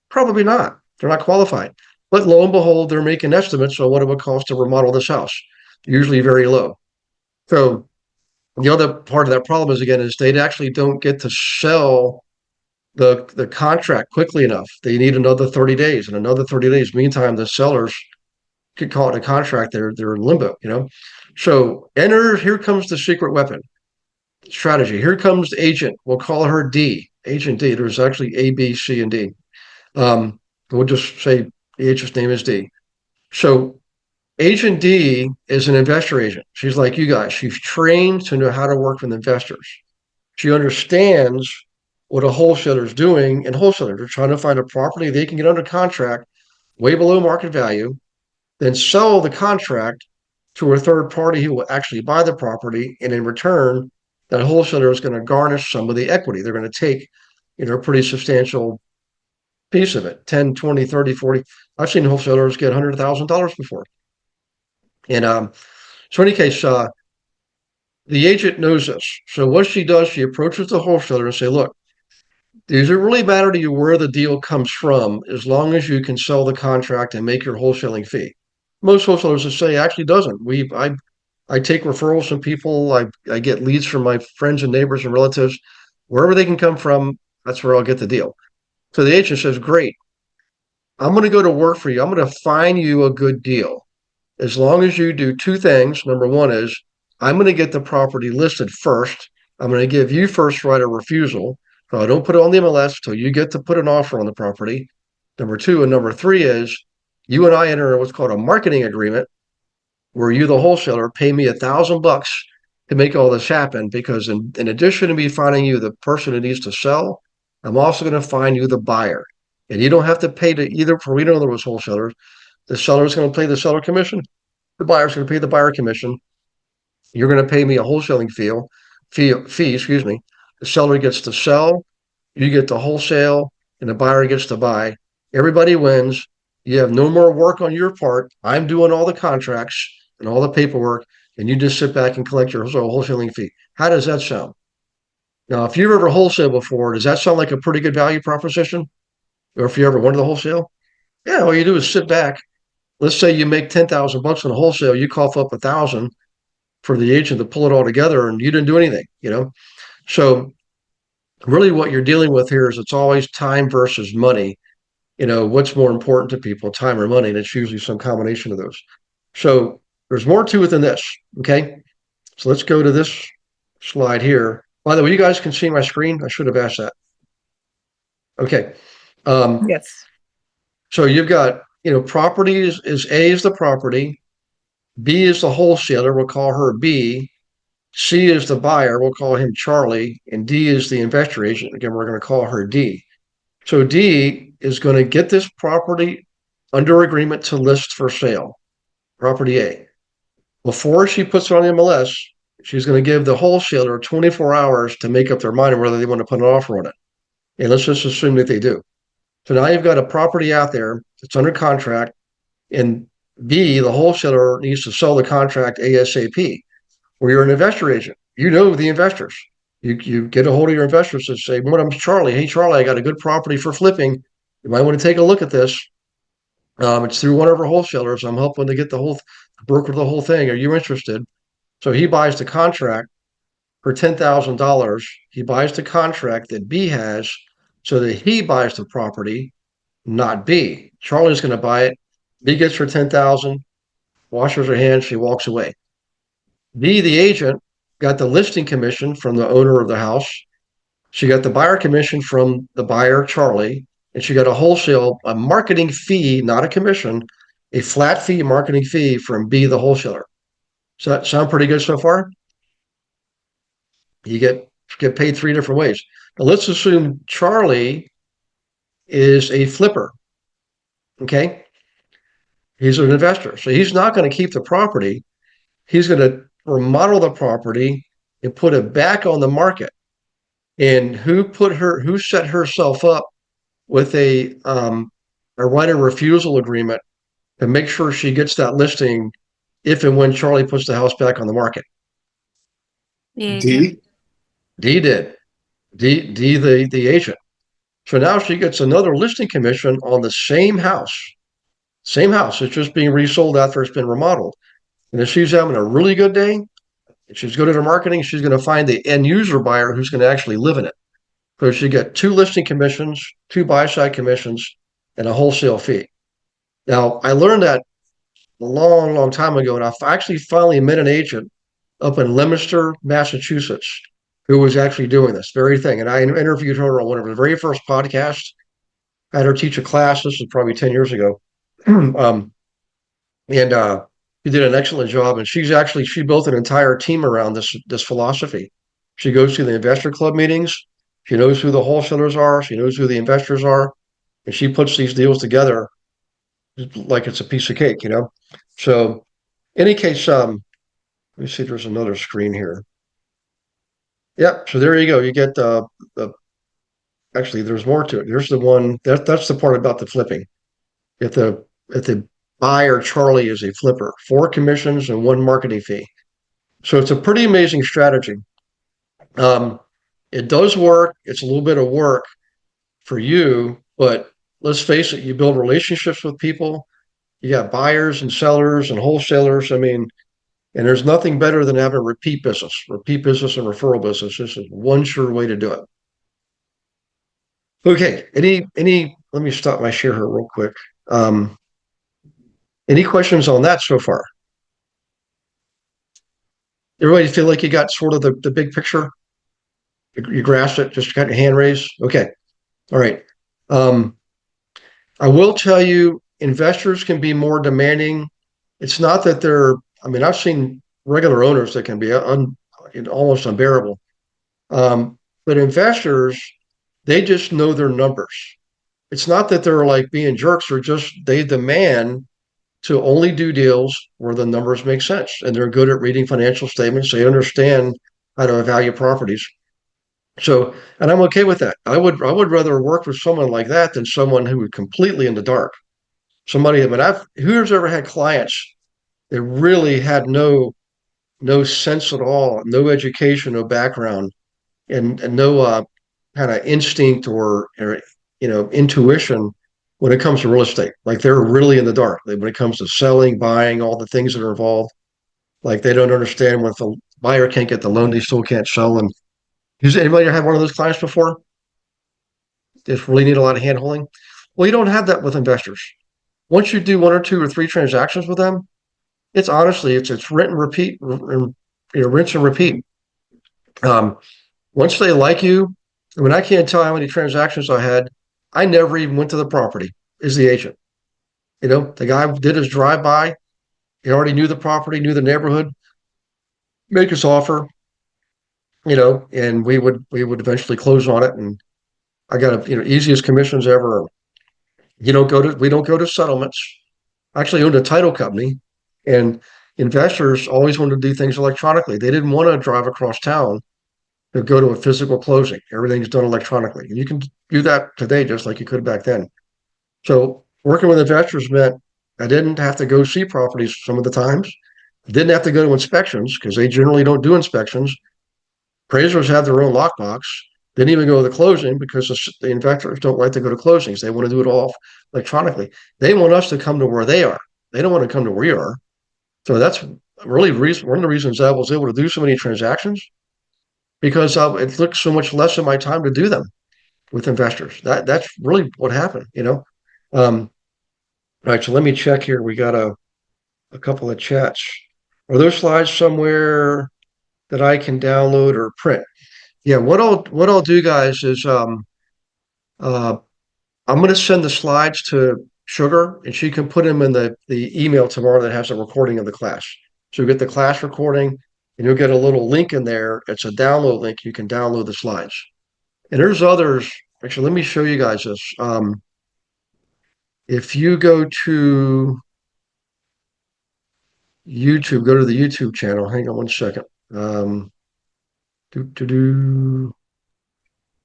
Probably not. They're not qualified. But lo and behold, they're making estimates on what it would cost to remodel this house, usually very low. So the other part of that problem is they actually don't get to sell the contract quickly enough. They need another 30 days, and another 30 days. Meantime, the sellers could call it a contract. They're in limbo, So here comes the secret weapon strategy. Here comes the agent. We'll call her D. Agent D. There's actually A, B, C, and D. We'll just say the agent's name is D. So Agent D is an investor agent. She's like you guys. She's trained to know how to work with investors. She understands what a wholesaler is doing, and wholesalers are trying to find a property they can get under contract way below market value, then sell the contract to a third party who will actually buy the property, and in return, that wholesaler is going to garnish some of the equity. They're going to take, a pretty substantial piece of it, 10, 20, 30, 40. I've seen wholesalers get $100,000 before. And so in any case, the agent knows this. So what she does, she approaches the wholesaler and say, look, does it really matter to you where the deal comes from as long as you can sell the contract and make your wholesaling fee? Most wholesalers will say, actually doesn't. I take referrals from people. I get leads from my friends and neighbors and relatives. Wherever they can come from, that's where I'll get the deal. So the agent says, great, I'm going to go to work for you. I'm going to find you a good deal. As long as you do two things. Number one is I'm going to get the property listed first. I'm going to give you first right of refusal. So I don't put it on the MLS until you get to put an offer on the property. Number two, and number three is you and I enter what's called a marketing agreement where you, the wholesaler, pay me $1,000 to make all this happen, because in addition to me finding you the person who needs to sell, I'm also going to find you the buyer. And you don't have to pay to either, for we know there was wholesalers. The seller is going to pay the seller commission. The buyer's going to pay the buyer commission. You're going to pay me a wholesaling fee, excuse me. The seller gets to sell, you get to wholesale, and the buyer gets to buy. Everybody wins. You have no more work on your part. I'm doing all the contracts and all the paperwork, and you just sit back and collect your wholesaling fee. How does that sound? Now, if you've ever wholesaled before, does that sound like a pretty good value proposition? Or if you ever wanted to wholesale? Yeah, all you do is sit back. Let's say you make $10,000 on a wholesale, you cough up 1,000 for the agent to pull it all together, and you didn't do anything, So really what you're dealing with here is it's always time versus money. What's more important to people, time or money? And it's usually some combination of those. So there's more to it than this. Okay. So let's go to this slide here. By the way, you guys can see my screen. I should have asked that. Okay. Yes. So you've got, property is A is the property. B is the wholesaler. We'll call her B. C is the buyer. We'll call him Charlie. And D is the investor agent. Again, we're going to call her D. So D is going to get this property under agreement to list for sale. property A. Before she puts it on the MLS, she's going to give the wholesaler 24 hours to make up their mind whether they want to put an offer on it. And let's just assume that they do. So now you've got a property out there that's under contract, and B, the wholesaler needs to sell the contract ASAP. Or you're an investor agent. You know the investors. You get a hold of your investors and say, "What? I'm Charlie. Hey, Charlie, I got a good property for flipping. You might want to take a look at this. It's through one of our wholesalers. I'm helping to get the whole broker the whole thing. Are you interested?" So he buys the contract for $10,000. He buys the contract that B has so that he buys the property, not B. Charlie's going to buy it. B gets her 10,000, washes her hands, she walks away. B, the agent, got the listing commission from the owner of the house. She got the buyer commission from the buyer, Charlie, and she got a marketing fee, not a commission, a flat fee marketing fee from B, the wholesaler. Does that sound pretty good so far? You get paid three different ways. Now let's assume Charlie is a flipper. Okay. He's an investor. So he's not going to keep the property. He's going to remodel the property and put it back on the market. And who set herself up with a right of refusal agreement to make sure she gets that listing if and when Charlie puts the house back on the market? D. D did. D the agent. So now she gets another listing commission on the same house. Same house. It's just being resold after it's been remodeled. And if she's having a really good day, if she's good at her marketing, she's going to find the end user buyer who's going to actually live in it. So she get 2 listing commissions, 2 buy-side commissions, and a wholesale fee. Now, I learned that a long, long time ago, and I actually finally met an agent up in Leominster, Massachusetts, who was actually doing this very thing. And I interviewed her on one of her very first podcasts. I had her teach a class. This was probably 10 years ago. And she did an excellent job. And she built an entire team around this philosophy. She goes to the investor club meetings. She knows who the wholesalers are. She knows who the investors are. And she puts these deals together like it's a piece of cake, you know? So in any case, let me see if there's another screen here. Yep. So there you go. You get actually there's more to it. There's the one that's the part about the flipping. If the buyer, Charlie, is a flipper, 4 commissions and 1 marketing fee. So it's a pretty amazing strategy. It does work. It's a little bit of work for you, but let's face it, you build relationships with people. You got buyers and sellers and wholesalers. I mean, and there's nothing better than having repeat business and referral business. This is one sure way to do it. Okay. Let me stop my share here real quick. Any questions on that so far? Everybody feel like you got sort of the big picture? You grasped it, just got your hand raised? Okay. All right. I will tell you, investors can be more demanding. It's not that I've seen regular owners that can be almost unbearable. But investors, they just know their numbers. It's not that they're like being jerks, they demand to only do deals where the numbers make sense. And they're good at reading financial statements. They understand how to value properties. So, and I'm okay with that. I would rather work with someone like that than someone who was completely in the dark. Who's ever had clients that really had no sense at all, no education, no background, and no kind of instinct or intuition when it comes to real estate. Like they're really in the dark when it comes to selling, buying, all the things that are involved. Like they don't understand when the buyer can't get the loan, they still can't sell. And has anybody had one of those clients before? Just really need a lot of hand holding. Well, you don't have that with investors. Once you do 1 or 2 or 3 transactions with them, it's honestly, it's rinse and repeat, rinse and repeat. Once they like you, I mean, I can't tell how many transactions I had. I never even went to the property as the agent. The guy did his drive-by. He already knew the property, knew the neighborhood, make his offer, and we would eventually close on it. And I got easiest commissions ever. We don't go to settlements. I actually owned a title company, And investors always wanted to do things electronically. They didn't want to drive across town to go to a physical closing. Everything's done electronically. And you can do that today just like you could back then. So working with investors meant I didn't have to go see properties some of the times. I didn't have to go to inspections because they generally don't do inspections. Appraisers have their own lockbox. Didn't even go to the closing because the investors don't like to go to closings. They want to do it all electronically. They want us to come to where they are. They don't want to come to where we are. So that's really one of the reasons I was able to do so many transactions because it took so much less of my time to do them with investors. That's really what happened, you know. All right, so let me check here. We got a couple of chats. Are those slides somewhere that I can download or print? Yeah, what I'll do, guys, is uh, I'm going to send the slides to Sugar, and she can put them in the email tomorrow that has a recording of the class. So you get the class recording, and you'll get a little link in there. It's a download link. You can download the slides. And there's others. Actually, let me show you guys this. If you go to YouTube, go to the YouTube channel. Hang on one second. Do do do.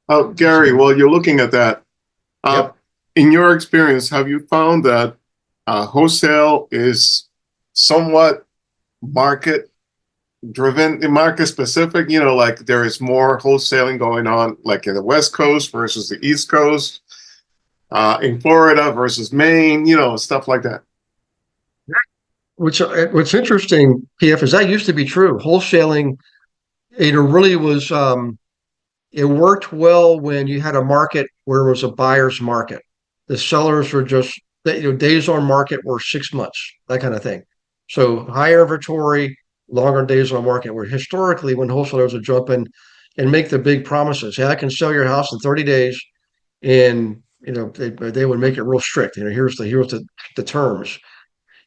Oh, Gary, while you're looking at that, Yep. in your experience, have you found that wholesale is somewhat market driven, market specific? You know, like there is more wholesaling going on, like in the West Coast versus the East Coast, in Florida versus Maine, you know, stuff like that. What's interesting, PF, is that used to be true. Wholesaling, it really was. It worked well when you had a market where it was a buyer's market. The sellers were just, days on market were 6 months, that kind of thing. So higher inventory, longer days on market. Where historically, when wholesalers would jump in and make the big promises, hey, I can sell your house in 30 days, and they would make it real strict. Here's the terms.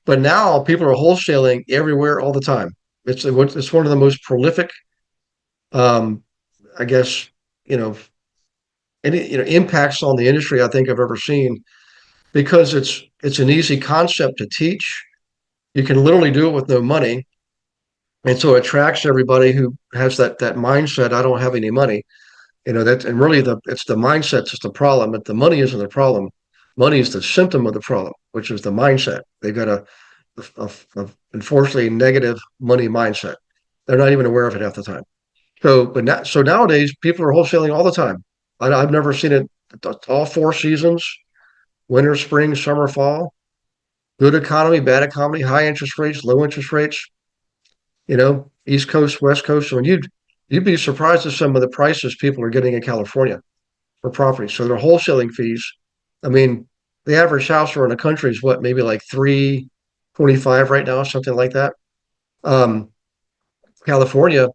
But now people are wholesaling everywhere all the time. It's one of the most prolific, I guess, you know, impacts on the industry I think I've ever seen, because it's an easy concept to teach. You can literally do it with no money, and so it attracts everybody who has that mindset. I don't have any money, and really it's the mindset that's the problem. But the money isn't the problem. Money is the symptom of the problem, which is the mindset. They've got a unfortunately negative money mindset. They're not even aware of it half the time. So nowadays people are wholesaling all the time. I've never seen it all 4 seasons: winter, spring, summer, fall. Good economy, bad economy, high interest rates, low interest rates. East Coast, West Coast. So you'd be surprised at some of the prices people are getting in California for property. So their wholesaling fees. I mean, the average house around the country is what, maybe like 325 right now, something like that. California,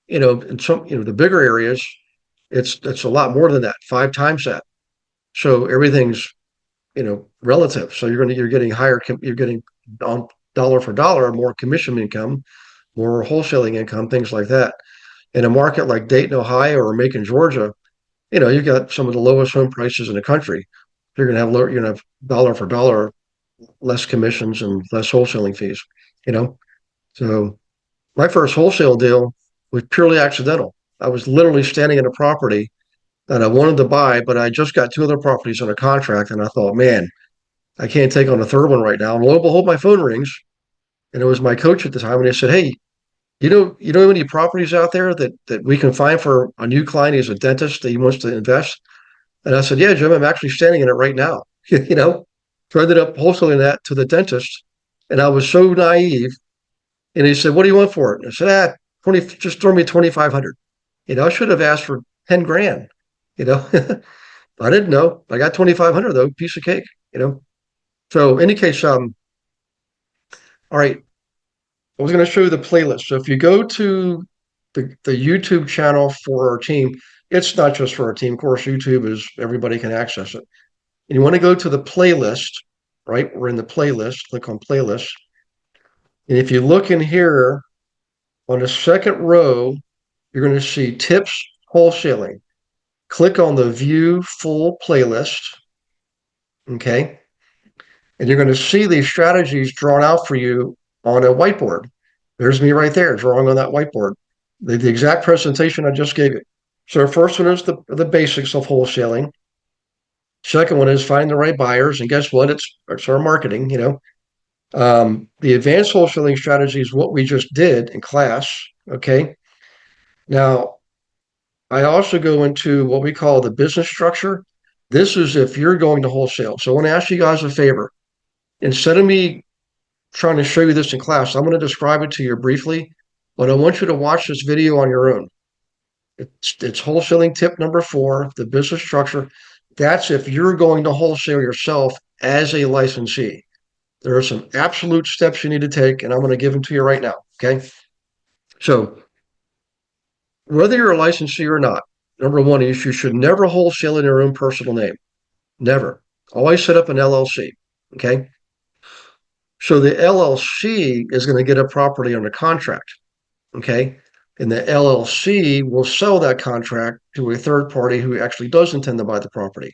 in some, the bigger areas, it's a lot more than that, 5 times that. So everything's, relative. So you're getting higher, you're getting on dollar for dollar, more commission income, more wholesaling income, things like that. In a market like Dayton, Ohio, or Macon, Georgia, you've got some of the lowest home prices in the country. You're going to have dollar for dollar, less commissions and less wholesaling fees. So my first wholesale deal was purely accidental. I was literally standing in a property that I wanted to buy, but I just got 2 other properties under contract, and I thought, man, I can't take on a third one right now. And lo and behold, my phone rings, and it was my coach at the time, and he said, "Hey, you know any properties out there that we can find for a new client? He's a dentist that he wants to invest." And I said, "Yeah, Jim, I'm actually standing in it right now." So I ended up wholesaling that to the dentist, and I was so naive. And he said, "What do you want for it?" And I said, 20, just throw me 2,500. I should have asked for 10 grand. I didn't know. I got 2,500 though, piece of cake. So in any case, all right. I was going to show you the playlist. So if you go to the YouTube channel for our team, it's not just for our team. Of course, YouTube is, everybody can access it. And you want to go to the playlist, right? We're in the playlist. Click on playlist. And if you look in here on the second row, you're going to see tips wholesaling. Click on the view full playlist. Okay. And you're going to see these strategies drawn out for you on a whiteboard. There's me right there drawing on that whiteboard. The exact presentation I just gave you. So the first one is the basics of wholesaling. Second one is finding the right buyers. And guess what? It's our marketing, the advanced wholesaling strategy is what we just did in class. Okay. Now, I also go into what we call the business structure. This is if you're going to wholesale. So I want to ask you guys a favor. Instead of me trying to show you this in class, I'm going to describe it to you briefly, but I want you to watch this video on your own. It's wholesaling tip number 4, the business structure. That's if you're going to wholesale yourself as a licensee. There are some absolute steps you need to take, and I'm going to give them to you right now. Okay. So whether you're a licensee or not, number 1 is you should never wholesale in your own personal name. Never. Always set up an LLC. Okay. So the LLC is going to get a property under contract. Okay. And the LLC will sell that contract to a third party who actually does intend to buy the property.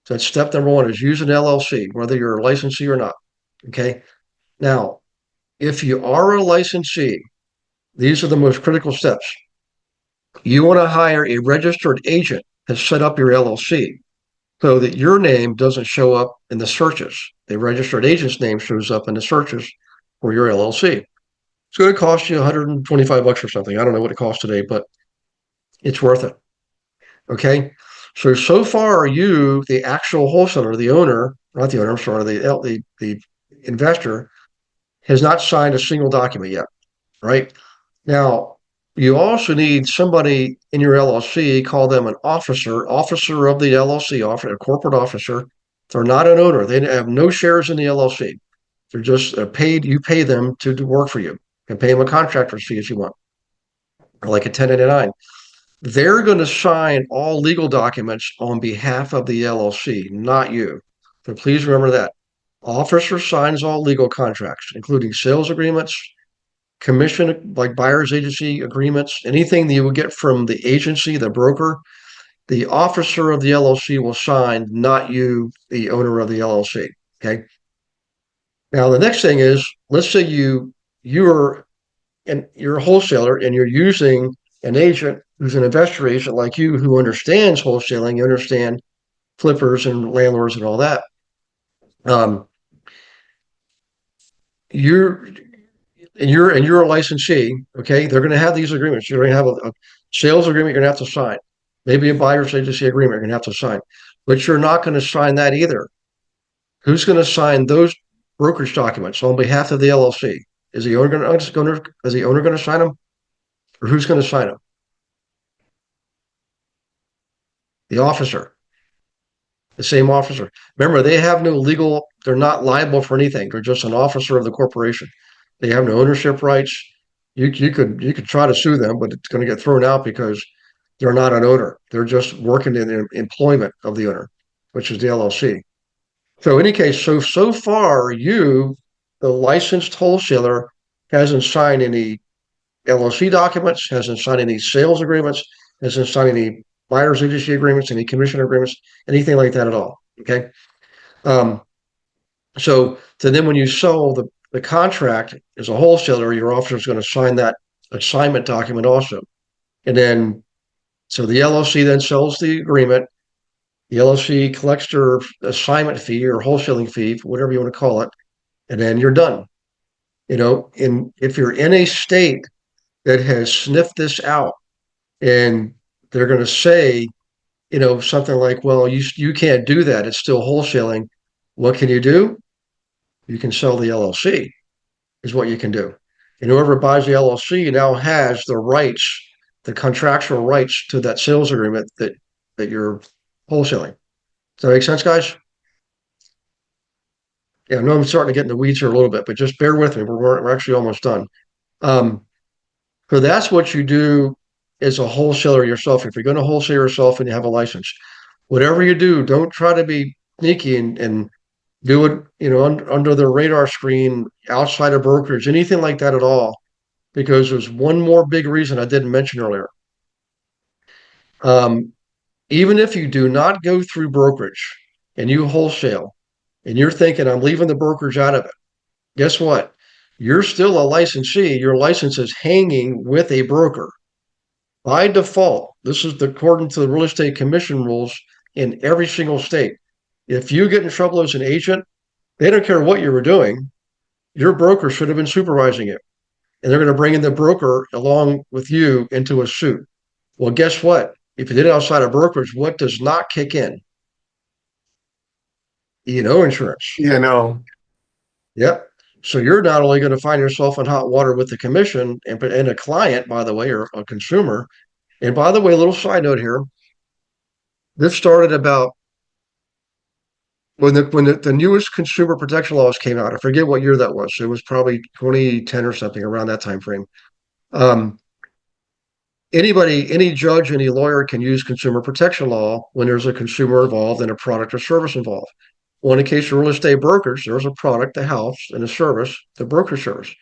So that's step number 1 is use an LLC, whether you're a licensee or not. Okay. Now, if you are a licensee, these are the most critical steps. You want to hire a registered agent to set up your LLC so that your name doesn't show up in the searches. The registered agent's name shows up in the searches for your LLC. It's going to cost you $125 or something. I don't know what it costs today, but it's worth it. Okay. So far, you, the actual wholesaler, the owner, not the owner, I'm sorry, the investor has not signed a single document yet. Right. Now, you also need somebody in your LLC, call them an officer of the LLC, a corporate officer. They're not an owner. They have no shares in the LLC. They're just paid. You pay them to work for you. You can pay them a contractor's fee if you want, or like a 1099. They're going to sign all legal documents on behalf of the LLC, not you. So please remember that. Officer signs all legal contracts, including sales agreements, commission, like buyer's agency agreements, anything that you will get from the agency, the broker, the officer of the LLC will sign, not you, the owner of the LLC. Okay. Now, the next thing is, let's say you're a wholesaler and you're using an agent who's an investor agent like you who understands wholesaling, you understand flippers and landlords and all that. You're a licensee, okay? They're going to have these agreements. You're going to have a sales agreement you're going to have to sign. Maybe a buyer's agency agreement you're going to have to sign. But you're not going to sign that either. Who's going to sign those brokerage documents on behalf of the LLC? Is the owner going to sign them? Or who's going to sign them? The officer. The same officer. Remember, they have no legal, they're not liable for anything. They're just an officer of the corporation. They have no ownership rights. You could try to sue them, but it's going to get thrown out because they're not an owner. They're just working in the employment of the owner, which is the LLC. So in any case, so far, the licensed wholesaler, hasn't signed any LLC documents, hasn't signed any sales agreements, hasn't signed any buyer's agency agreements, any commission agreements, anything like that at all. Okay. So then when you sell the contract as a wholesaler, your officer is going to sign that assignment document also. And then, so the LLC then sells the agreement. The LLC collects their assignment fee or wholesaling fee, whatever you want to call it, and then you're done. If you're in a state that has sniffed this out and they're going to say, something like, well, you can't do that. It's still wholesaling. What can you do? You can sell the LLC is what you can do. And whoever buys the LLC now has the rights, the contractual rights to that sales agreement that you're wholesaling. Does that make sense, guys? Yeah, I know I'm starting to get in the weeds here a little bit, but just bear with me. We're actually almost done. So that's what you do as a wholesaler yourself. If you're going to wholesale yourself and you have a license, whatever you do, don't try to be sneaky and do it, under the radar screen, outside of brokerage, anything like that at all, because there's one more big reason I didn't mention earlier. Even if you do not go through brokerage and you wholesale and you're thinking, I'm leaving the brokerage out of it, guess what? You're still a licensee. Your license is hanging with a broker. By default, this is according to the real estate commission rules in every single state. If you get in trouble as an agent, they don't care what you were doing. Your broker should have been supervising it. And they're going to bring in the broker along with you into a suit. Well, guess what? If you did it outside of brokerage, what does not kick in? E&O insurance. Yeah, no. Yep. So you're not only going to find yourself in hot water with the commission and a client, by the way, or a consumer. And by the way, a little side note here. This started about when the newest consumer protection laws came out. I forget what year that was. It was probably 2010 or something, around that time frame. Any judge, any lawyer can use consumer protection law when there's a consumer involved and a product or service involved. Well, in the case of real estate brokers, there's a product, the house, and a service, the broker service.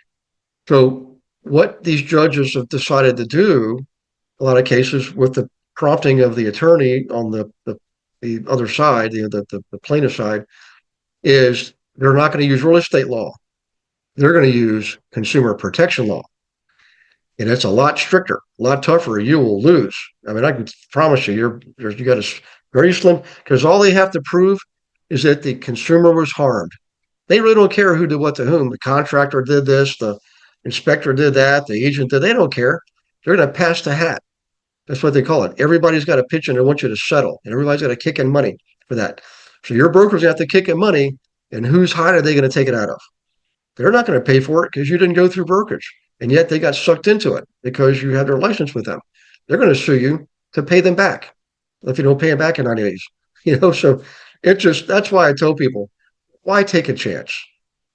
So what these judges have decided to do, a lot of cases with the prompting of the attorney on the other side, the plaintiff side, is they're not going to use real estate law. They're going to use consumer protection law. And it's a lot stricter, a lot tougher. You will lose. I mean, I can promise you, you got a very slim, because all they have to prove is that the consumer was harmed. They really don't care who did what to whom. The contractor did this, the inspector did that, the agent did. They don't care. They're going to pass the hat. That's what they call it. Everybody's got a pitch and they want you to settle, and everybody's got to kick in money for that. So your brokers have to kick in money, and whose hide are they going to take it out of? They're not going to pay for it because you didn't go through brokerage, and yet they got sucked into it because you had their license with them. They're going to sue you to pay them back if you don't pay them back in 90 days. So that's why I tell people, why take a chance?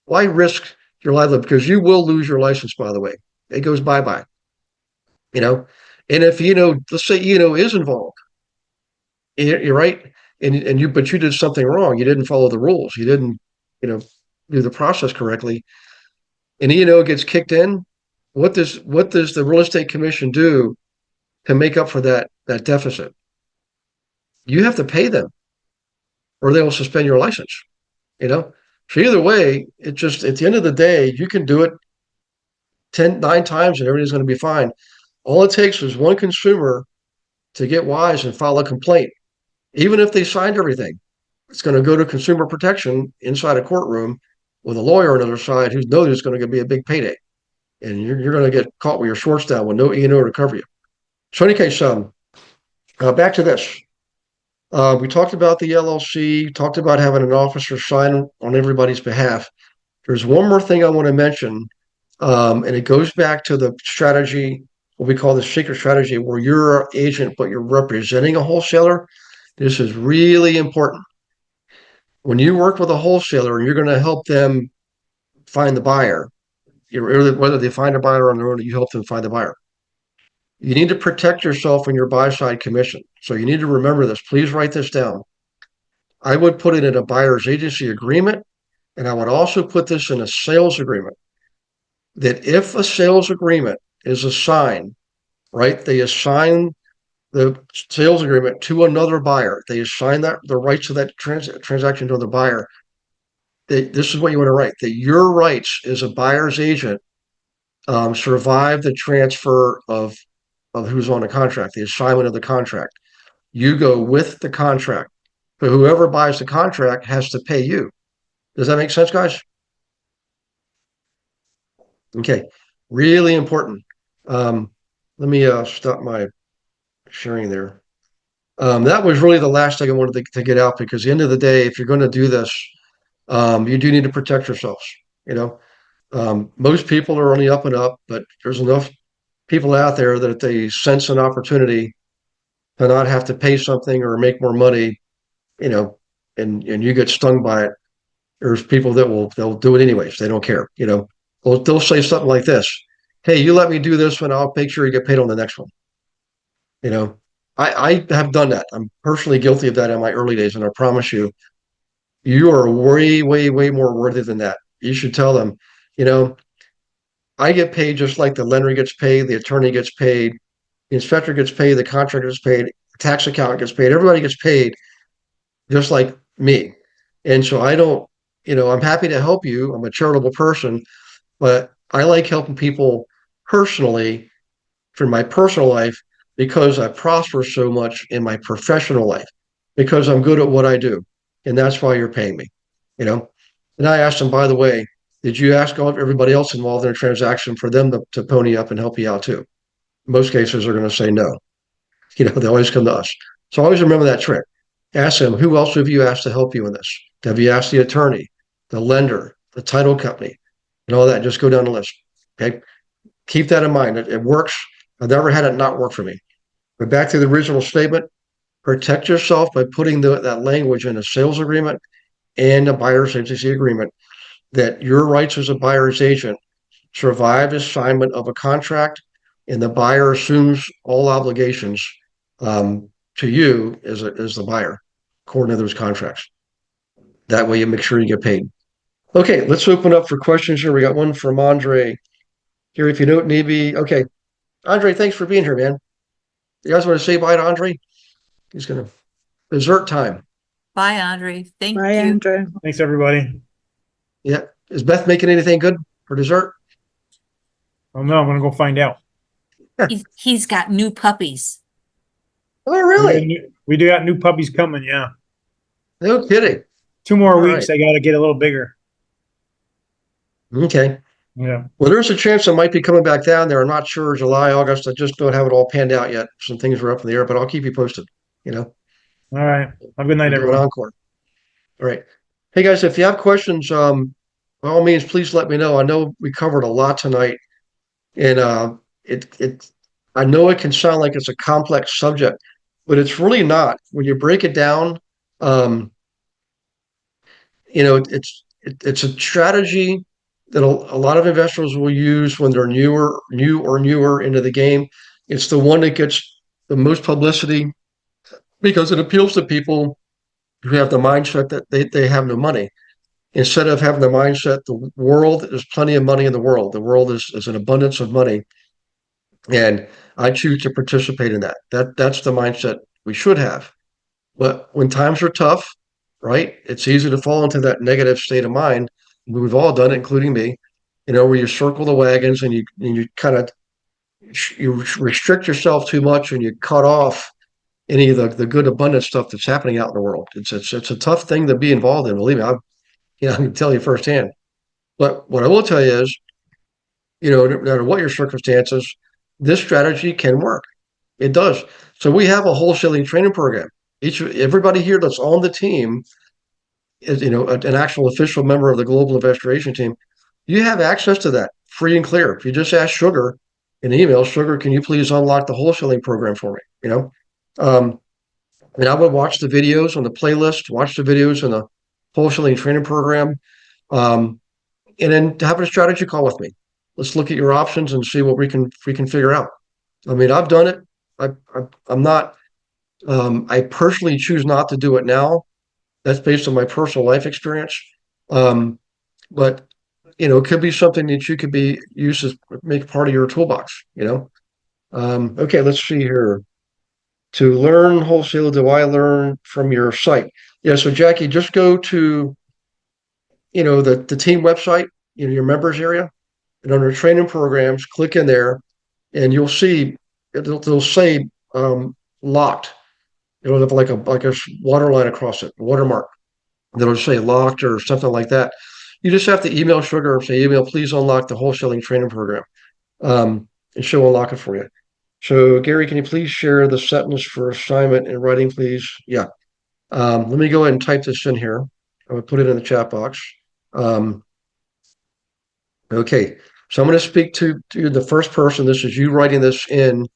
Why risk your livelihood? Because you will lose your license, by the way. It goes bye-bye. And if let's say is involved, you're right, but you did something wrong. You didn't follow the rules. You didn't, do the process correctly, and gets kicked in. What does the real estate commission do to make up for that deficit? You have to pay them, or they will suspend your license. So either way, it just, at the end of the day, you can do it 9 times and everything's going to be fine. All it takes is one consumer to get wise and file a complaint. Even if they signed everything, it's going to go to consumer protection inside a courtroom with a lawyer on the other side who knows it's going to be a big payday. And you're going to get caught with your shorts down with no E&O to cover you. So in any case, back to this. We talked about the LLC, talked about having an officer sign on everybody's behalf. There's one more thing I want to mention, and it goes back to the strategy, what we call the secret strategy, where you're an agent, but you're representing a wholesaler. This is really important. When you work with a wholesaler and you're going to help them find the buyer, whether they find a buyer on their own, you help them find the buyer. You need to protect yourself in your buy-side commission. So you need to remember this. Please write this down. I would put it in a buyer's agency agreement, and I would also put this in a sales agreement. That if a sales agreement is assigned, right, they assign the sales agreement to another buyer. They assign the rights of that transaction to the buyer. This is what you want to write, that your rights as a buyer's agent survive the transfer of who's on the contract, the assignment of the contract. You go with the contract, but whoever buys the contract has to pay you. Does that make sense, guys? Okay, really important. Let me stop my sharing there. That was really the last thing I wanted to get out, because at the end of the day, if you're going to do this, you do need to protect yourselves. Most people are on the up and up, but there's enough people out there that if they sense an opportunity to not have to pay something or make more money, and you get stung by it, there's people that they'll do it anyways. They don't care. They'll say something like this: "Hey, you let me do this one, I'll make sure you get paid on the next one." I have done that. I'm personally guilty of that in my early days, and I promise you, you are way, way, way more worthy than that. You should tell them, I get paid just like the lender gets paid, the attorney gets paid, the inspector gets paid, the contractor gets paid, the tax accountant gets paid, everybody gets paid just like me. And so I don't, I'm happy to help you. I'm a charitable person, but I like helping people personally for my personal life because I prosper so much in my professional life because I'm good at what I do. And that's why you're paying me, you know? And I asked them, by the way, did you ask everybody else involved in a transaction for them to pony up and help you out too? In most cases, they're going to say no. They always come to us. So always remember that trick. Ask them, who else have you asked to help you in this? Have you asked the attorney, the lender, the title company, and all that? Just go down the list. Okay. Keep that in mind. It works. I've never had it not work for me. But back to the original statement, protect yourself by putting that language in a sales agreement and a buyer's agency agreement that your rights as a buyer's agent survive assignment of a contract and the buyer assumes all obligations to you as the buyer according to those contracts. That way you make sure you get paid. Okay, let's open up for questions here. We got one from Andre. Here, if you don't need me. Okay, Andre, thanks for being here, man. You guys want to say bye to Andre? He's going to dessert time. Bye, Andre. Thank Bye, you. Andrew. Thanks, everybody. Yeah. Is Beth making anything good for dessert? Oh no, I'm gonna go find out. He's got new puppies. Oh, really? We do got new puppies coming. Yeah, No kidding. 2 more All weeks. right. I got to get a little bigger. Okay. Yeah. Well, there's a chance I might be coming back down there. I'm not sure, July, August. I just don't have it all panned out yet. Some things are up in the air, but I'll keep you posted. All right. Have a good night, We'll do an everyone. encore. All right. Hey guys, if you have questions, by all means, please let me know. I know we covered a lot tonight, and I know it can sound like it's a complex subject, but it's really not. When you break it down, um, it's a strategy that a lot of investors will use when they're newer into the game. It's the one that gets the most publicity because it appeals to people who have the mindset that they have no money. Instead of having the mindset, the world, there's plenty of money in the world. The world is an abundance of money. And I choose to participate in that. That's the mindset we should have. But when times are tough, right, it's easy to fall into that negative state of mind. We've all done it, including me, where you circle the wagons and you kind of you restrict yourself too much and you cut off any of the good abundant stuff that's happening out in the world. It's a tough thing to be involved in. Believe me, I can tell you firsthand. But what I will tell you is, no matter what your circumstances, this strategy can work. It does. So we have a wholesaling training program. Everybody here that's on the team is, an actual official member of the Global Investor Agent Team. You have access to that free and clear. If you just ask Sugar in email, Sugar, can you please unlock the wholesaling program for me? And I would watch the videos on the playlist, watch the videos in the wholesaling training program, and then have a strategy call with me. Let's look at your options and see what we can figure out. I mean, I've done it. I'm not. I personally choose not to do it now. That's based on my personal life experience. But it could be something that you could be used to make part of your toolbox. Okay, let's see here. To learn wholesale, do I learn from your site? Yeah. So Jackie, just go to the team website, your members area, and under training programs, click in there, and you'll see it'll say locked. It'll have like a water line across it, watermark. That'll say locked or something like that. You just have to email Sugar and say, email, please unlock the wholesaling training program. And she'll unlock it for you. So Gary, can you please share the sentence for assignment in writing, please? Yeah. Let me go ahead and type this in here. I would put it in the chat box. Okay. So I'm going to speak to the first person. This is you writing this in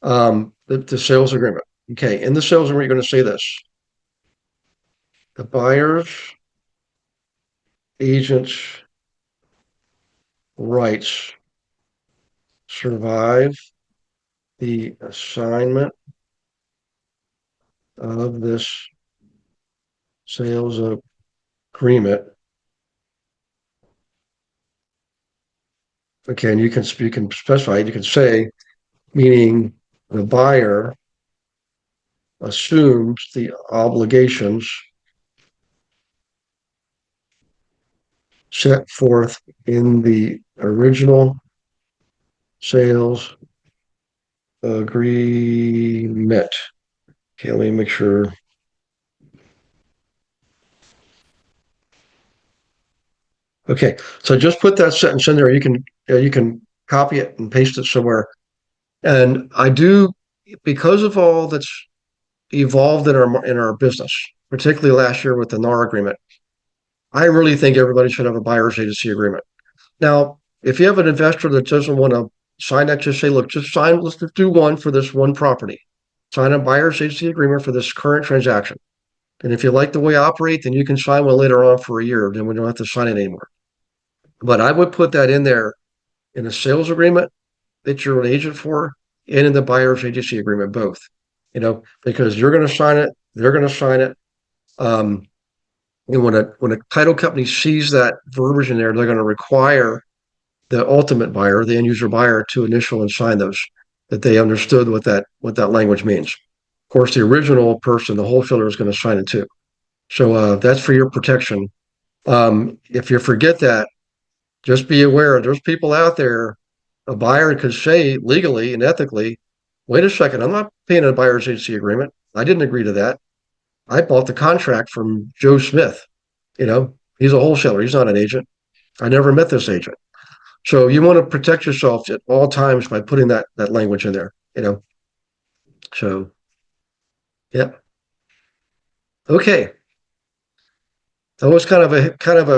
the sales agreement. Okay. In the sales agreement, you're going to say this. The buyer's agent's rights survive the assignment of this sales agreement. Okay, and you can specify, you can say, meaning the buyer assumes the obligations set forth in the original sales agreement. Okay, let me make sure. Okay, so just put that sentence in there. You can copy it and paste it somewhere. And I do, because of all that's evolved in our business, particularly last year with the NAR agreement. I really think everybody should have a buyer's agency agreement. Now, if you have an investor that doesn't want to sign that, just say, look, just sign, let's do one for this one property. Sign a buyer's agency agreement for this current transaction. And if you like the way I operate, then you can sign one later on for a year. Then we don't have to sign it anymore. But I would put that in there in a sales agreement that you're an agent for and in the buyer's agency agreement, both, because you're going to sign it, they're going to sign it. And when a title company sees that verbiage in there, they're going to require the ultimate buyer, the end user buyer, to initial and sign those, that they understood what that language means. Of course, the original person, the wholesaler, is going to sign it too. So that's for your protection. If you forget that, just be aware there's people out there. A buyer could say legally and ethically, wait a second, I'm not paying a buyer's agency agreement. I didn't agree to that. I bought the contract from Joe Smith. He's a wholesaler. He's not an agent. I never met this agent. So you want to protect yourself at all times by putting that language in there, So, yeah. Okay. That was kind of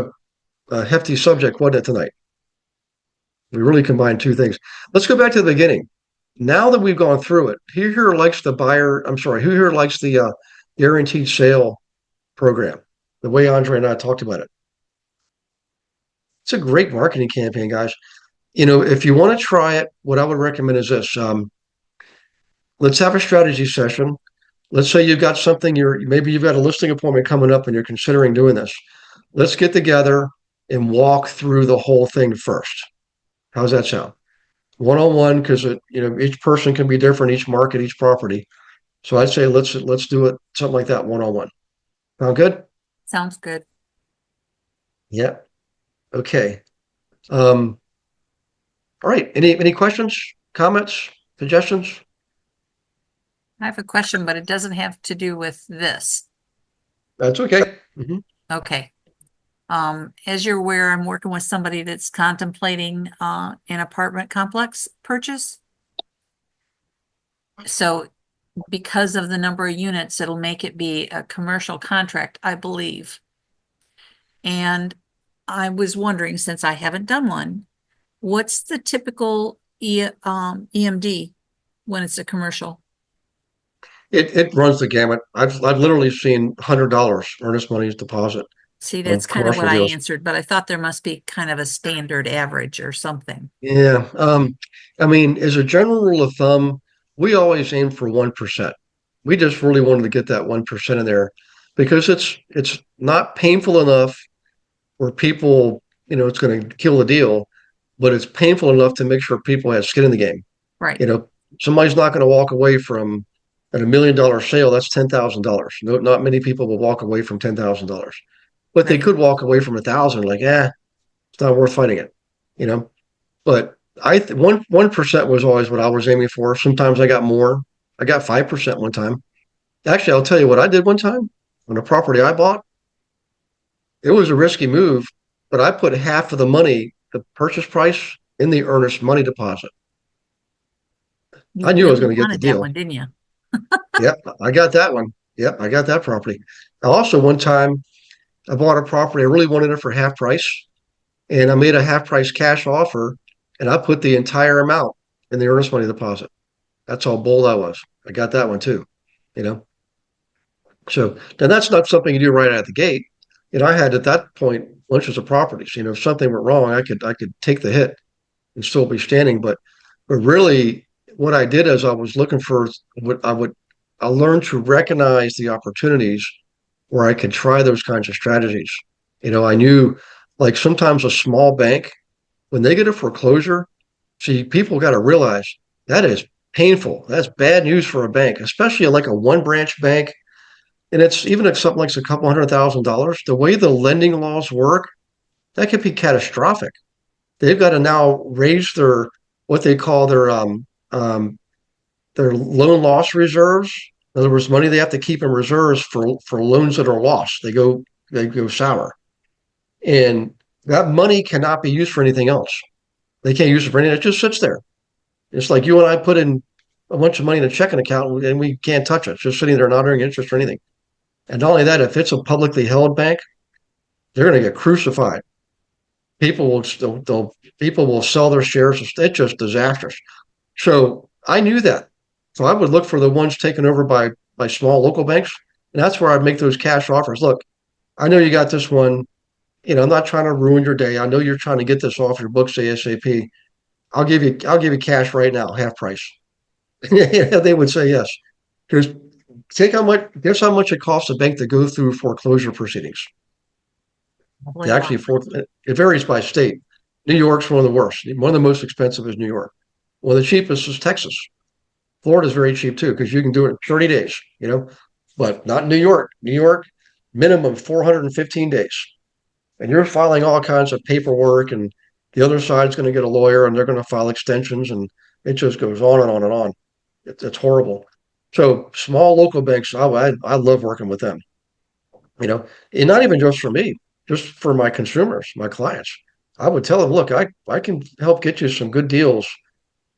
a hefty subject, wasn't it, tonight? We really combined two things. Let's go back to the beginning. Now that we've gone through it, who here likes the guaranteed sale program? The way Andre and I talked about it. It's a great marketing campaign, guys. If you want to try it, what I would recommend is this. Let's have a strategy session. Let's say you've got something, maybe you've got a listing appointment coming up and you're considering doing this. Let's get together and walk through the whole thing first. How's that sound? One-on-one, because each person can be different, each market, each property. So I'd say let's do it something like that, one-on-one. Sound good? Sounds good. Yeah. Okay. All right. Any questions, comments, suggestions? I have a question, but it doesn't have to do with this. That's okay. Mm-hmm. Okay. As you're aware, I'm working with somebody that's contemplating an apartment complex purchase. So because of the number of units, it'll make it be a commercial contract, I believe. And I was wondering, since I haven't done one, what's the typical EMD when it's a commercial? It runs the gamut. I've literally seen $100 earnest money deposit. See, that's kind of what I deals. answered, but I thought there must be kind of a standard average or something. Yeah. As a general rule of thumb, we always aim for 1%. We just really wanted to get that 1% in there because it's not painful enough where people, it's going to kill the deal, but it's painful enough to make sure people have skin in the game. Right. Somebody's not going to walk away from at $1 million sale. That's $10,000. No, not many people will walk away from $10,000, but they could walk away from 1,000. Like, it's not worth fighting it, But 1% was always what I was aiming for. Sometimes I got more. I got 5% one time. Actually, I'll tell you what I did one time on a property I bought. It was a risky move, but I put half of the money, the purchase price, in the earnest money deposit. I knew I was going to get the deal. That one, didn't you? Yep, I got that one. Yep, I got that property. Also, one time I bought a property. I really wanted it for half price, and I made a half price cash offer, and I put the entire amount in the earnest money deposit. That's how bold I was. I got that one too, So, and that's not something you do right out of the gate. I had at that point bunches of properties. If something went wrong, I could take the hit and still be standing. But really, what I did is I was looking for I learned to recognize the opportunities where I could try those kinds of strategies. I knew, like, sometimes a small bank, when they get a foreclosure, people got to realize that is painful. That's bad news for a bank, especially like a one branch bank. And it's even if something like a couple $100,000, the way the lending laws work, that could be catastrophic. They've got to now raise their what they call their loan loss reserves. In other words, money they have to keep in reserves for loans that are lost. They go sour, and that money cannot be used for anything else. They can't use it for anything. It just sits there. It's like you and I put in a bunch of money in a checking account and we can't touch it. It's just sitting there not earning interest or anything. And not only that, if it's a publicly held bank, they're going to get crucified. People will sell their shares. It's just disastrous. So I knew that. So I would look for the ones taken over by small local banks, and that's where I'd make those cash offers. Look, I know you got this one. I'm not trying to ruin your day. I know you're trying to get this off your books ASAP. I'll give you cash right now, half price. Yeah, they would say yes. Because guess how much it costs a bank to go through foreclosure proceedings. Probably It a actually lot. it varies by state. New York's one of the worst. One of the most expensive is New York. One of the cheapest is Texas. Florida's very cheap too because you can do it in 30 days. But not New York. New York, minimum 415 days, and you're filing all kinds of paperwork, and the other side's going to get a lawyer, and they're going to file extensions, and it just goes on and on and on. It's horrible. So small local banks, I love working with them. And not even just for me, just for my consumers, my clients. I would tell them, look, I can help get you some good deals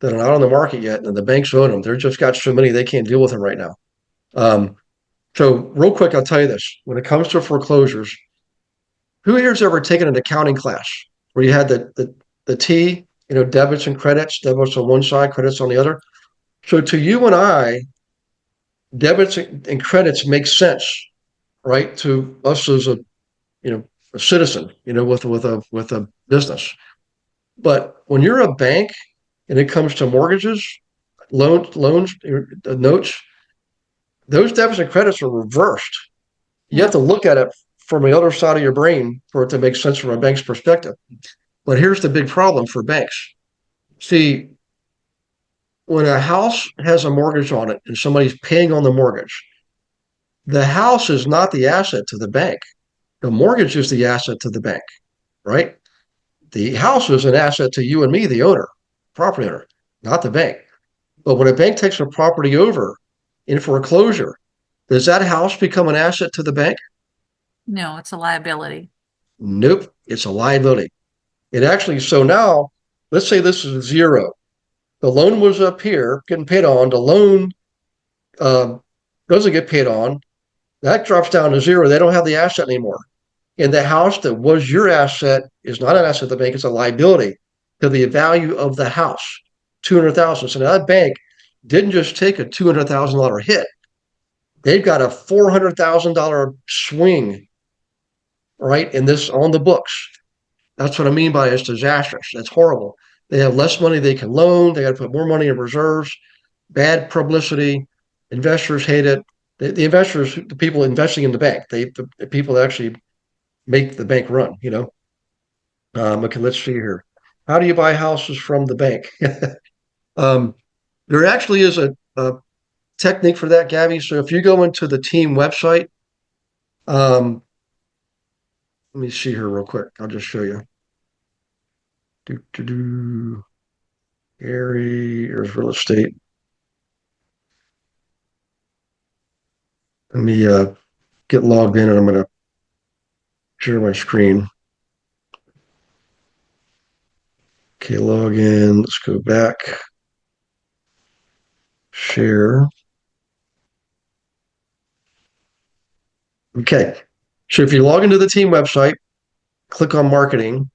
that are not on the market yet, and the banks own them. They're just got so many they can't deal with them right now. Um, so real quick, I'll tell you this: when it comes to foreclosures, who here's ever taken an accounting class where you had the T, debits and credits, debits on one side, credits on the other? So to you and I, debits and credits make sense, right? To us as a citizen, with a business. But when you're a bank and it comes to mortgages, loans, notes, those debits and credits are reversed. You have to look at it from the other side of your brain for it to make sense from a bank's perspective. But here's the big problem for banks. See, when a house has a mortgage on it and somebody's paying on the mortgage, the house is not the asset to the bank. The mortgage is the asset to the bank, right? The house is an asset to you and me, the owner, property owner, not the bank. But when a bank takes a property over in foreclosure, does that house become an asset to the bank? No, it's a liability. Nope, it's a liability. So now, let's say this is zero. The loan was up here getting paid on. The loan doesn't get paid on. That drops down to zero. They don't have the asset anymore. And the house that was your asset is not an asset to the bank. It's a liability to the value of the house, 200,000. So now that bank didn't just take a $200,000 hit. They've got a $400,000 swing, right? In this on the books. That's what I mean by it's disastrous. That's horrible. They have less money they can loan. They got to put more money in reserves. Bad publicity. Investors hate it. The investors, the people investing in the bank, the people that actually make the bank run. Okay, let's see here. How do you buy houses from the bank? There actually is a technique for that, Gabby. So if you go into the team website, let me see here real quick. I'll just show you. Here's real estate. Let me get logged in, and I'm going to share my screen. Okay, log in. Let's go back. Share. Okay. So if you log into the team website, click on marketing.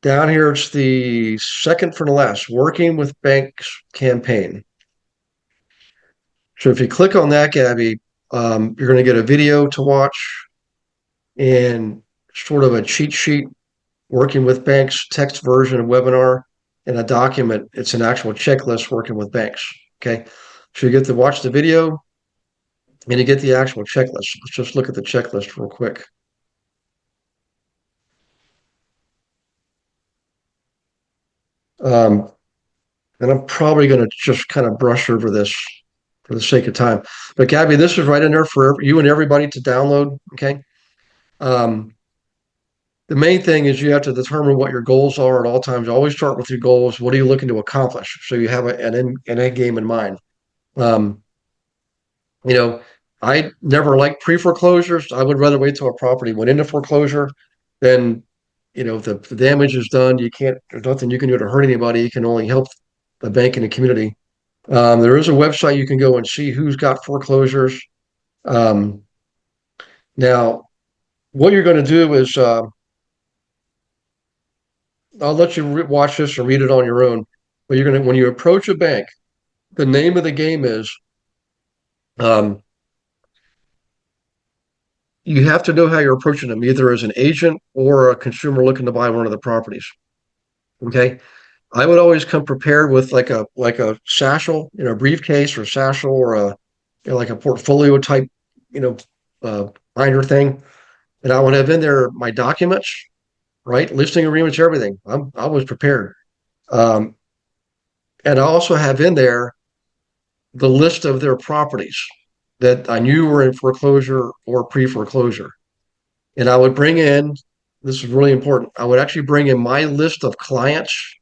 Down here, it's the second from the last, working with banks campaign. So if you click on that, Gabby, you're going to get a video to watch and sort of a cheat sheet, working with banks, text version of webinar, and a document. It's an actual checklist working with banks. Okay. So you get to watch the video and you get the actual checklist. Let's just look at the checklist real quick. And I'm probably going to just kind of brush over this for the sake of time. But Gabby, this is right in there for you and everybody to download. Okay. the main thing is you have to determine what your goals are at all times. Always start with your goals. What are you looking to accomplish? So you have an end game in mind. You know, I never liked pre-foreclosures. I would rather wait till a property went into foreclosure. Then, the damage is done. There's nothing you can do to hurt anybody. You can only help the bank and the community. There is a website you can go and see who's got foreclosures. Um, Now, what you're going to do is, I'll let you watch this or read it on your own. But when you approach a bank, the name of the game is, um, you have to know how you're approaching them, either as an agent or a consumer looking to buy one of the properties. Okay. I would always come prepared with like a satchel, a briefcase or satchel or like a portfolio type, you know, binder thing. And I would have in there my documents, right? Listing agreements, everything. I was prepared. Um, and I also have in there the list of their properties that I knew were in foreclosure or pre-foreclosure. And I would bring in, this is really important, I would actually bring in my list of clients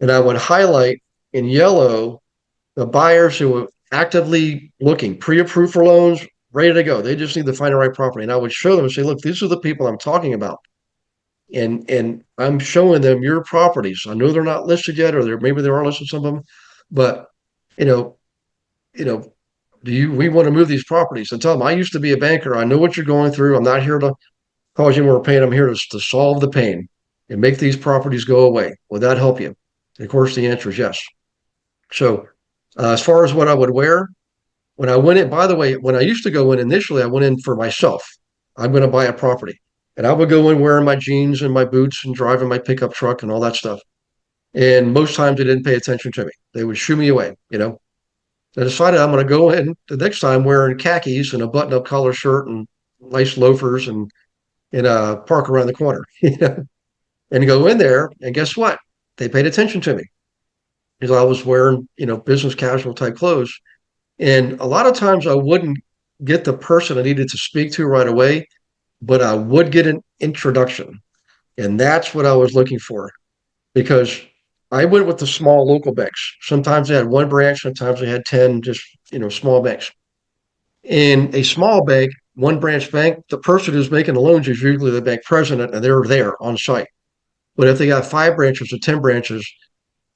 and I would highlight in yellow the buyers who were actively looking, pre-approved for loans, ready to go. They just need to find the right property. And I would show them and say, look, these are the people I'm talking about. And I'm showing them your properties. I know they're not listed yet, or maybe there are listed some of them, but you know, you know, we want to move these properties and tell them I used to be a banker. I know what you're going through. I'm not here to cause you more pain. I'm here to solve the pain and make these properties go away. Will that help you? And of course, the answer is yes. So, as far as what I would wear, when I went in, by the way, when I used to go in initially, I went in for myself. I'm going to buy a property. And I would go in wearing my jeans and my boots and driving my pickup truck and all that stuff. And most times they didn't pay attention to me. They would shoo me away. I decided I'm going to go in the next time wearing khakis and a button-up collar shirt and nice loafers and park around the corner, and go in there. And guess what? They paid attention to me because I was wearing, business casual type clothes. And a lot of times I wouldn't get the person I needed to speak to right away, but I would get an introduction. And that's what I was looking for because I went with the small local banks. Sometimes they had one branch, sometimes they had 10, just, small banks. In a small bank, one branch bank, the person who's making the loans is usually the bank president and they're there on site. But if they got 5 branches or 10 branches,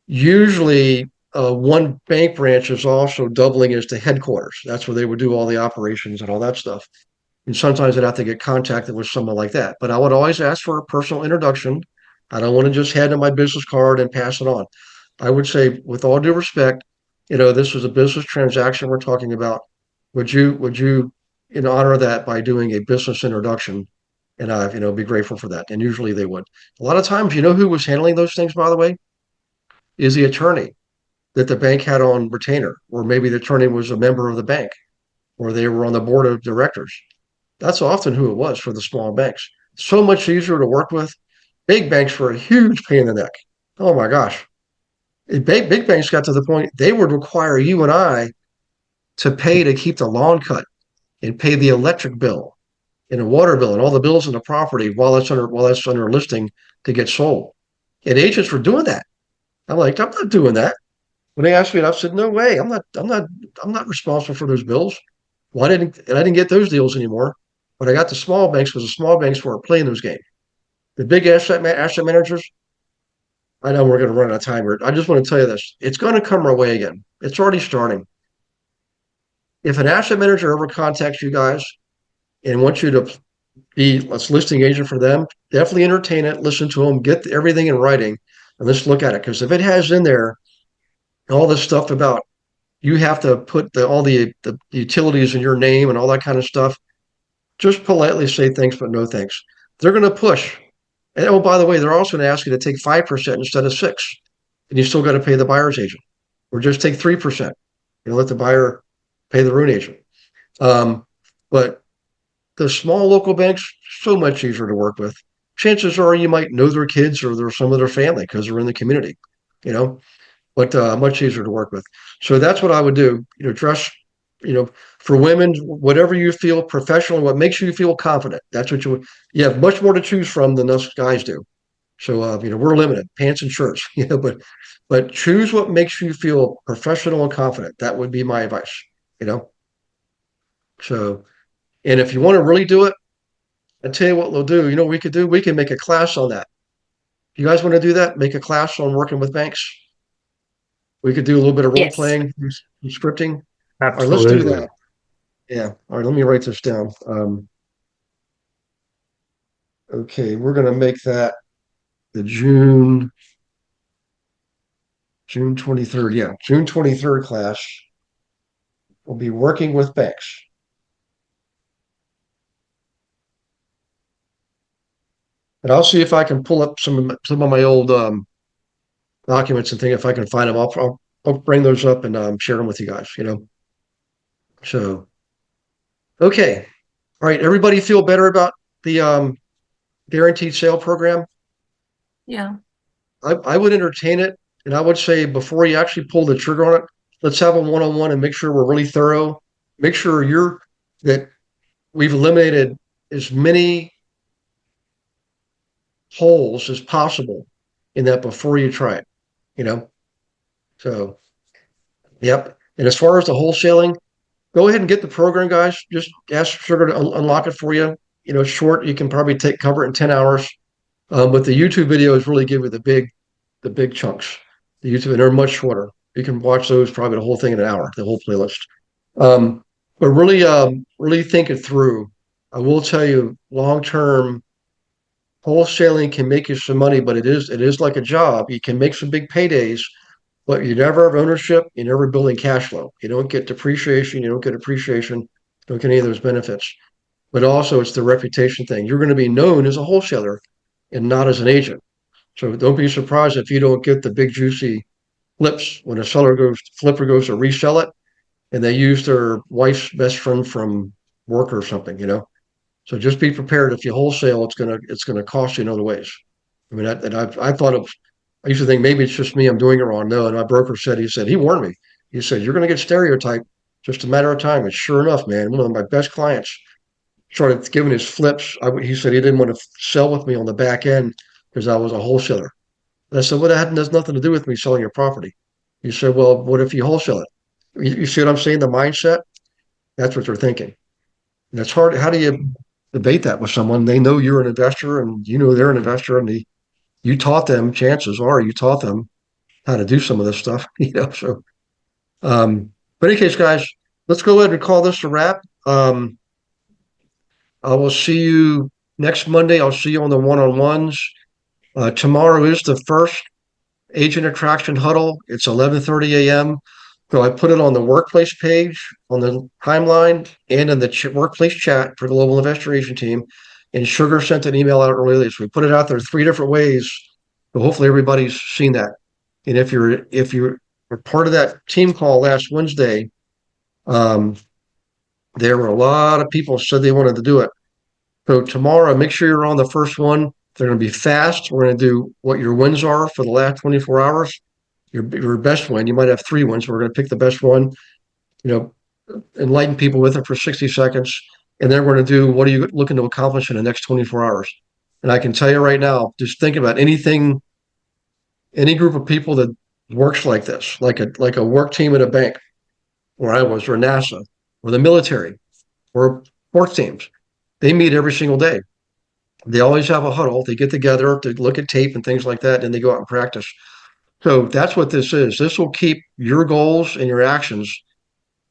usually one bank branch is also doubling as the headquarters. That's where they would do all the operations and all that stuff. And sometimes I'd have to get contacted with someone like that. But I would always ask for a personal introduction. I don't want to just hand them my business card and pass it on. I would say, with all due respect, this is a business transaction we're talking about. Would you honor that by doing a business introduction? And be grateful for that. And usually they would. A lot of times, who was handling those things, by the way, is the attorney that the bank had on retainer, or maybe the attorney was a member of the bank, or they were on the board of directors. That's often who it was for the small banks. So much easier to work with. Big banks were a huge pain in the neck. Oh my gosh. Big banks got to the point they would require you and I to pay to keep the lawn cut and pay the electric bill and a water bill and all the bills in the property while that's under listing to get sold. And agents were doing that. I'm like, I'm not doing that. When they asked me, I said, no way. I'm not responsible for those bills. Well, I didn't get those deals anymore. But I got the small banks because the small banks weren't playing those games. The big asset managers, I know we're going to run out of time here. I just want to tell you this. It's going to come our way again. It's already starting. If an asset manager ever contacts you guys and wants you to be a listing agent for them, definitely entertain it, listen to them, get everything in writing, and let's look at it. Because if it has in there all this stuff about you have to put all the utilities in your name and all that kind of stuff, just politely say thanks, but no thanks. They're going to push. And oh, by the way, they're also going to ask you to take 5% instead of 6%. And you still got to pay the buyer's agent. Or just take 3%. Let the buyer pay the loan agent. But the small local banks, so much easier to work with. Chances are you might know their kids or some of their family because they're in the community, but much easier to work with. So that's what I would do. Dress for women, whatever you feel professional, what makes you feel confident. That's what you have much more to choose from than us guys do. So, we're limited, pants and shirts, but choose what makes you feel professional and confident. That would be my advice, you know? So, and if you want to really do it, I tell you what we'll do. You know what we could do? We can make a class on that. You guys want to do that? Make a class on working with banks? We could do a little bit of role Yes. playing, and scripting. All right, let's do that. Yeah. All right, let me write this down. Okay, we're going to make that the June 23rd. Yeah, June 23rd class. We'll be working with banks. And I'll see if I can pull up some of my old documents and think if I can find them. I'll bring those up and share them with you guys. So okay, all right. Everybody feel better about the guaranteed sale program? Yeah. I would entertain it, and I would say before you actually pull the trigger on it, let's have a one-on-one and make sure we're really thorough. Make sure that we've eliminated as many holes as possible in that before you try it. So yep. And as far as the wholesaling, go ahead and get the program, guys. Just ask Sugar to unlock it for you. Short. You can probably cover it in 10 hours. But the YouTube videos really give you the big chunks. The YouTube, and they're much shorter. You can watch those probably the whole thing in an hour, the whole playlist. But really think it through. I will tell you, long term, wholesaling can make you some money, but it is like a job. You can make some big paydays, but you never have ownership. You never building cash flow. You don't get depreciation. You don't get appreciation. Don't get any of those benefits. But also, it's the reputation thing. You're going to be known as a wholesaler and not as an agent. So don't be surprised if you don't get the big juicy flips when a flipper goes to resell it, and they use their wife's best friend from work or something. So just be prepared. If you wholesale, it's gonna cost you in other ways. I mean, I used to think maybe it's just me. I'm doing it wrong. No, and my broker he warned me. He said you're going to get stereotyped. Just a matter of time. And sure enough, man, one of my best clients started giving his flips. He said he didn't want to sell with me on the back end because I was a wholesaler. And I said, well, that has nothing to do with me selling your property. He said, well, what if you wholesale it? You see what I'm saying? The mindset, that's what they're thinking. And it's hard. How do you debate that with someone? They know you're an investor and you know they're an investor, and you taught them, chances are you taught them how to do some of this stuff, So, but in any case, guys, let's go ahead and call this a wrap. I will see you next Monday. I'll see you on the one-on-ones. Tomorrow is the first agent attraction huddle. It's 11:30 a.m. So I put it on the workplace page, on the timeline, and in the workplace chat for the Global Investor Agent Team. And Sugar sent an email out earlier, so we put it out there 3 different ways. So hopefully everybody's seen that. And if you were part of that team call last Wednesday, there were a lot of people said they wanted to do it. So tomorrow, make sure you're on the first one. They're going to be fast. We're going to do what your wins are for the last 24 hours. Your best win. You might have 3 wins. We're going to pick the best one. Enlighten people with it for 60 seconds. And then we're going to do what are you looking to accomplish in the next 24 hours. And I can tell you right now, just think about any group of people that works like this, like a work team at a bank where I was, or NASA, or the military, or sports teams. They meet every single day. They always have a huddle. They get together to look at tape and things like that, and they go out and practice. So that's what this is. This will keep your goals and your actions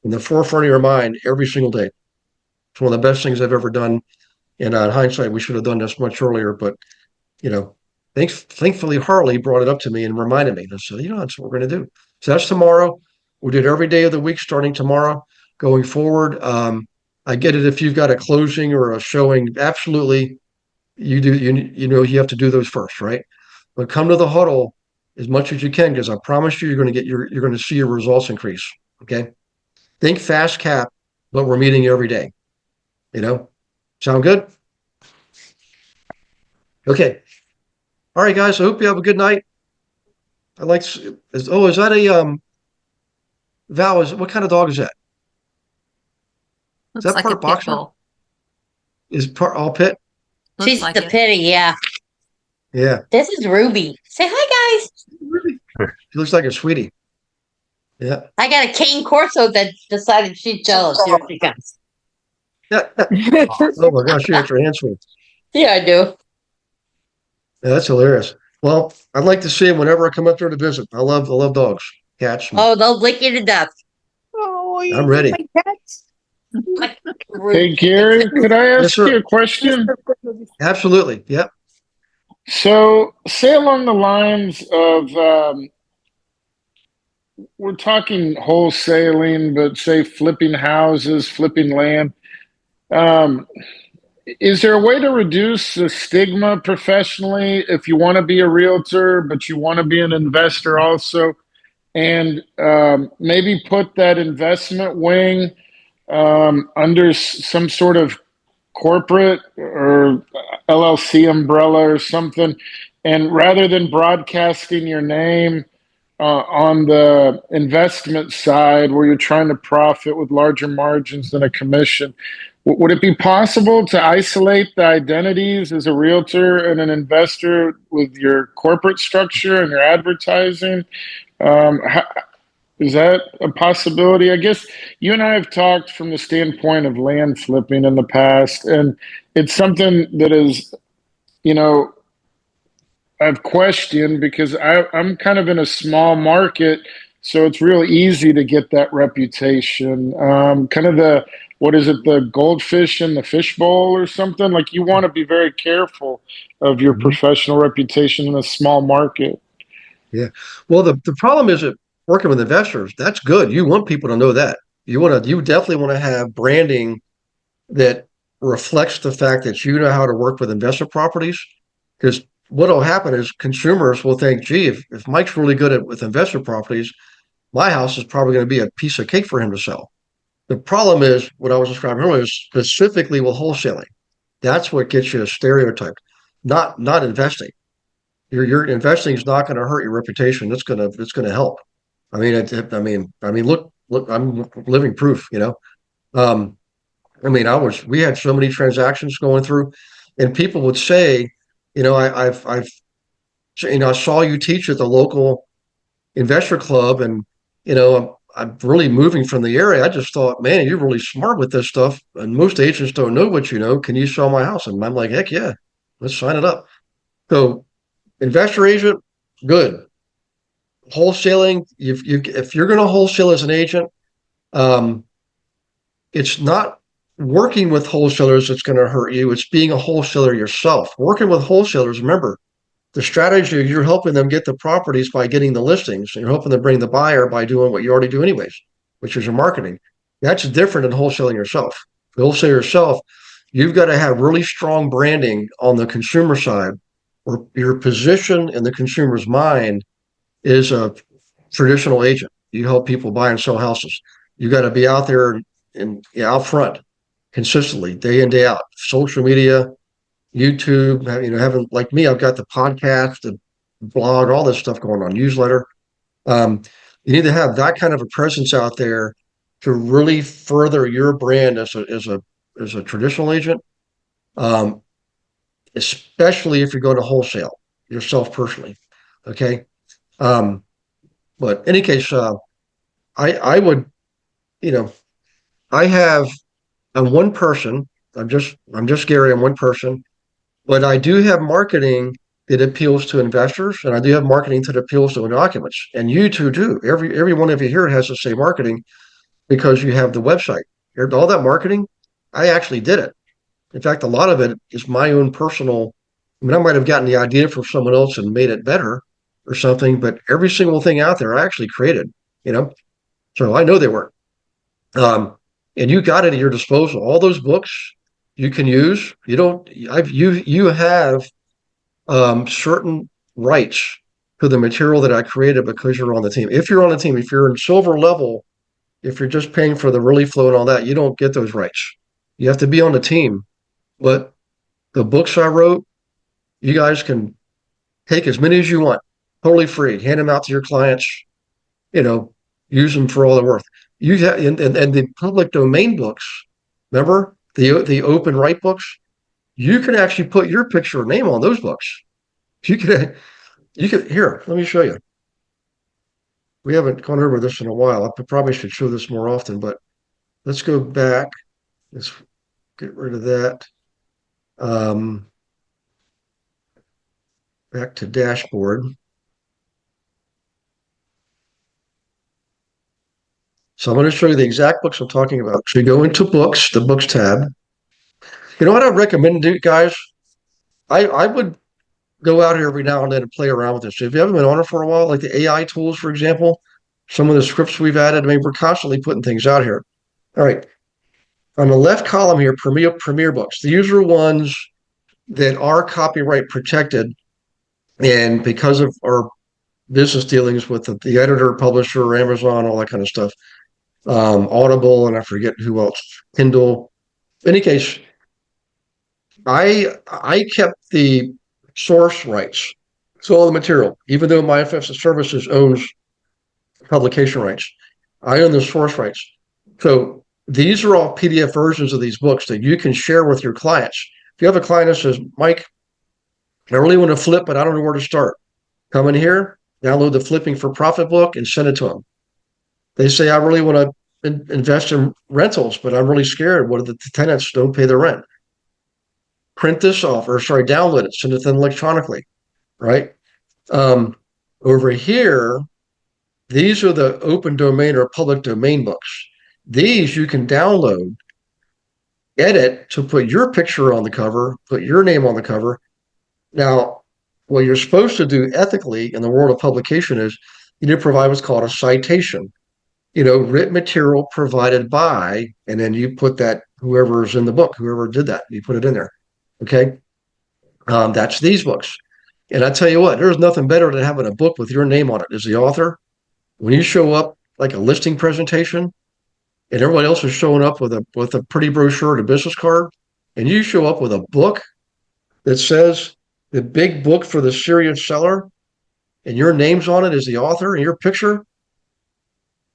in the forefront of your mind every single day. It's one of the best things I've ever done. And in hindsight, we should have done this much earlier. But, thankfully, Harley brought it up to me and reminded me. And I said, that's what we're going to do. So that's tomorrow. We did every day of the week starting tomorrow. Going forward, I get it if you've got a closing or a showing. Absolutely, you do. You have to do those first, right? But come to the huddle as much as you can, because I promise you, you're going to see your results increase. Okay. Think fast cap, but we're meeting every day. Sound good? Okay. All right, guys. I hope you have a good night. Is that a Val? What kind of dog is that? Looks that like a part pit boxer? bull. Is part all pit? Looks She's like the it. pity, yeah. Yeah. This is Ruby. Say hi, guys. She looks like a sweetie. Yeah. I got a cane corso that decided she's jealous. Here she comes. Oh my gosh, you got your hands full. Yeah, I do. Yeah, that's hilarious. Well, I'd like to see him whenever I come up there to visit. I love dogs, cats. Oh, they'll lick you to death. I'm ready. Hey, Gary, could I Yes, ask sir. you a question? Absolutely. Yep. So, say along the lines of, we're talking wholesaling, but say flipping houses, flipping land. Um, is there a way to reduce the stigma professionally if you want to be a realtor, but you want to be an investor also? And maybe put that investment wing under some sort of corporate or LLC umbrella or something. And rather than broadcasting your name on the investment side where you're trying to profit with larger margins than a commission, would it be possible to isolate the identities as a realtor and an investor with your corporate structure and your advertising? How, is that a possibility? I guess you and I have talked from the standpoint of land flipping in the past, and it's something that is, you know, I've questioned because I'm kind of in a small market, so it's real easy to get that reputation. Kind of the, what is it, the goldfish in the fishbowl or something? Like you want to be very careful of your professional reputation in a small market. Yeah. Well, the problem is that working with investors, that's good. You want people to know that. You definitely want to have branding that reflects the fact that you know how to work with investment properties. Because what will happen is consumers will think, gee, if Mike's really good at with investment properties, my house is probably going to be a piece of cake for him to sell. The problem is what I was describing earlier is specifically with wholesaling. That's what gets you a stereotype, not investing. Your investing is not going to hurt your reputation. It's gonna help. I mean, look. I'm living proof. Um, we had so many transactions going through, and people would say, I saw you teach at the local investor club, and I'm really moving from the area. I just thought, man, you're really smart with this stuff, and most agents don't know what you know. Can you sell my house? And I'm like, heck yeah, let's sign it up. So investor agent, good. Wholesaling, if you're going to wholesale as an agent, um, it's not working with wholesalers that's going to hurt you. It's being a wholesaler yourself. Working with wholesalers, remember, the strategy, you're helping them get the properties by getting the listings. You're helping them bring the buyer by doing what you already do anyways, which is your marketing. That's different than wholesaling yourself. To wholesale yourself, you've got to have really strong branding on the consumer side, where your position in the consumer's mind is a traditional agent. You help people buy and sell houses. You got to be out there and out front consistently, day in, day out. Social media, YouTube, having like me, I've got the podcast, the blog, all this stuff going on, newsletter. You need to have that kind of a presence out there to really further your brand as a traditional agent, especially if you're going to wholesale yourself personally. Okay. But in any case, I would, I have, I'm one person. I'm just Gary. I'm one person, but I do have marketing that appeals to investors, and I do have marketing that appeals to documents. And you two do. Every one of you here has to say marketing because you have the website. All that marketing, I actually did it. In fact, a lot of it is my own personal. I mean, I might have gotten the idea from someone else and made it better or something, but every single thing out there I actually created. You know, so I know they work. And you got it at your disposal. All those books you can use. You don't. You have certain rights to the material that I created because you're on the team. If you're on the team, if you're in silver level, if you're just paying for the relief flow and all that, you don't get those rights. You have to be on the team. But the books I wrote, you guys can take as many as you want, totally free. Hand them out to your clients. You know, use them for all they're worth. You have, and the public domain books, Remember the open write books? You can actually put your picture and name on those books. You could here, let me show you. We haven't gone over this in a while. I probably should show this more often, but let's go back. Let's get rid of that. Back to dashboard. So I'm going to show you the exact books I'm talking about. So you go into books, the books tab. You know what I recommend to guys? I would go out here every now and then and play around with this. So if you haven't been on it for a while, like the AI tools, for example, some of the scripts we've added, I mean, we're constantly putting things out here. All right. On the left column here, Premier books. These are ones that are copyright protected. And because of our business dealings with the editor, publisher, Amazon, all that kind of stuff, Audible, and I forget who else, Kindle. In any case, I kept the source rights. So all the material, even though my FS Services owns publication rights, I own the source rights. So these are all PDF versions of these books that you can share with your clients. If you have a client that says, Mike, I really want to flip, but I don't know where to start. Come in here, download the Flipping for Profit book and send it to them. They say, I really want to invest in rentals, but I'm really scared. What if the tenants don't pay their rent? Print this off, or sorry, download it, send it to them electronically, right? Over here, these are the open domain or public domain books. These you can download, edit to put your picture on the cover, put your name on the cover. Now, what you're supposed to do ethically in the world of publication is you need to provide what's called a citation. Written material provided by, and then you put that whoever's in the book, whoever did that, you put it in there. Okay. That's these books. And I tell you what, there's nothing better than having a book with your name on it as the author. When you show up like a listing presentation and everybody else is showing up with a pretty brochure and a business card, and you show up with a book that says the big book for the serious seller and your name's on it as the author and your picture,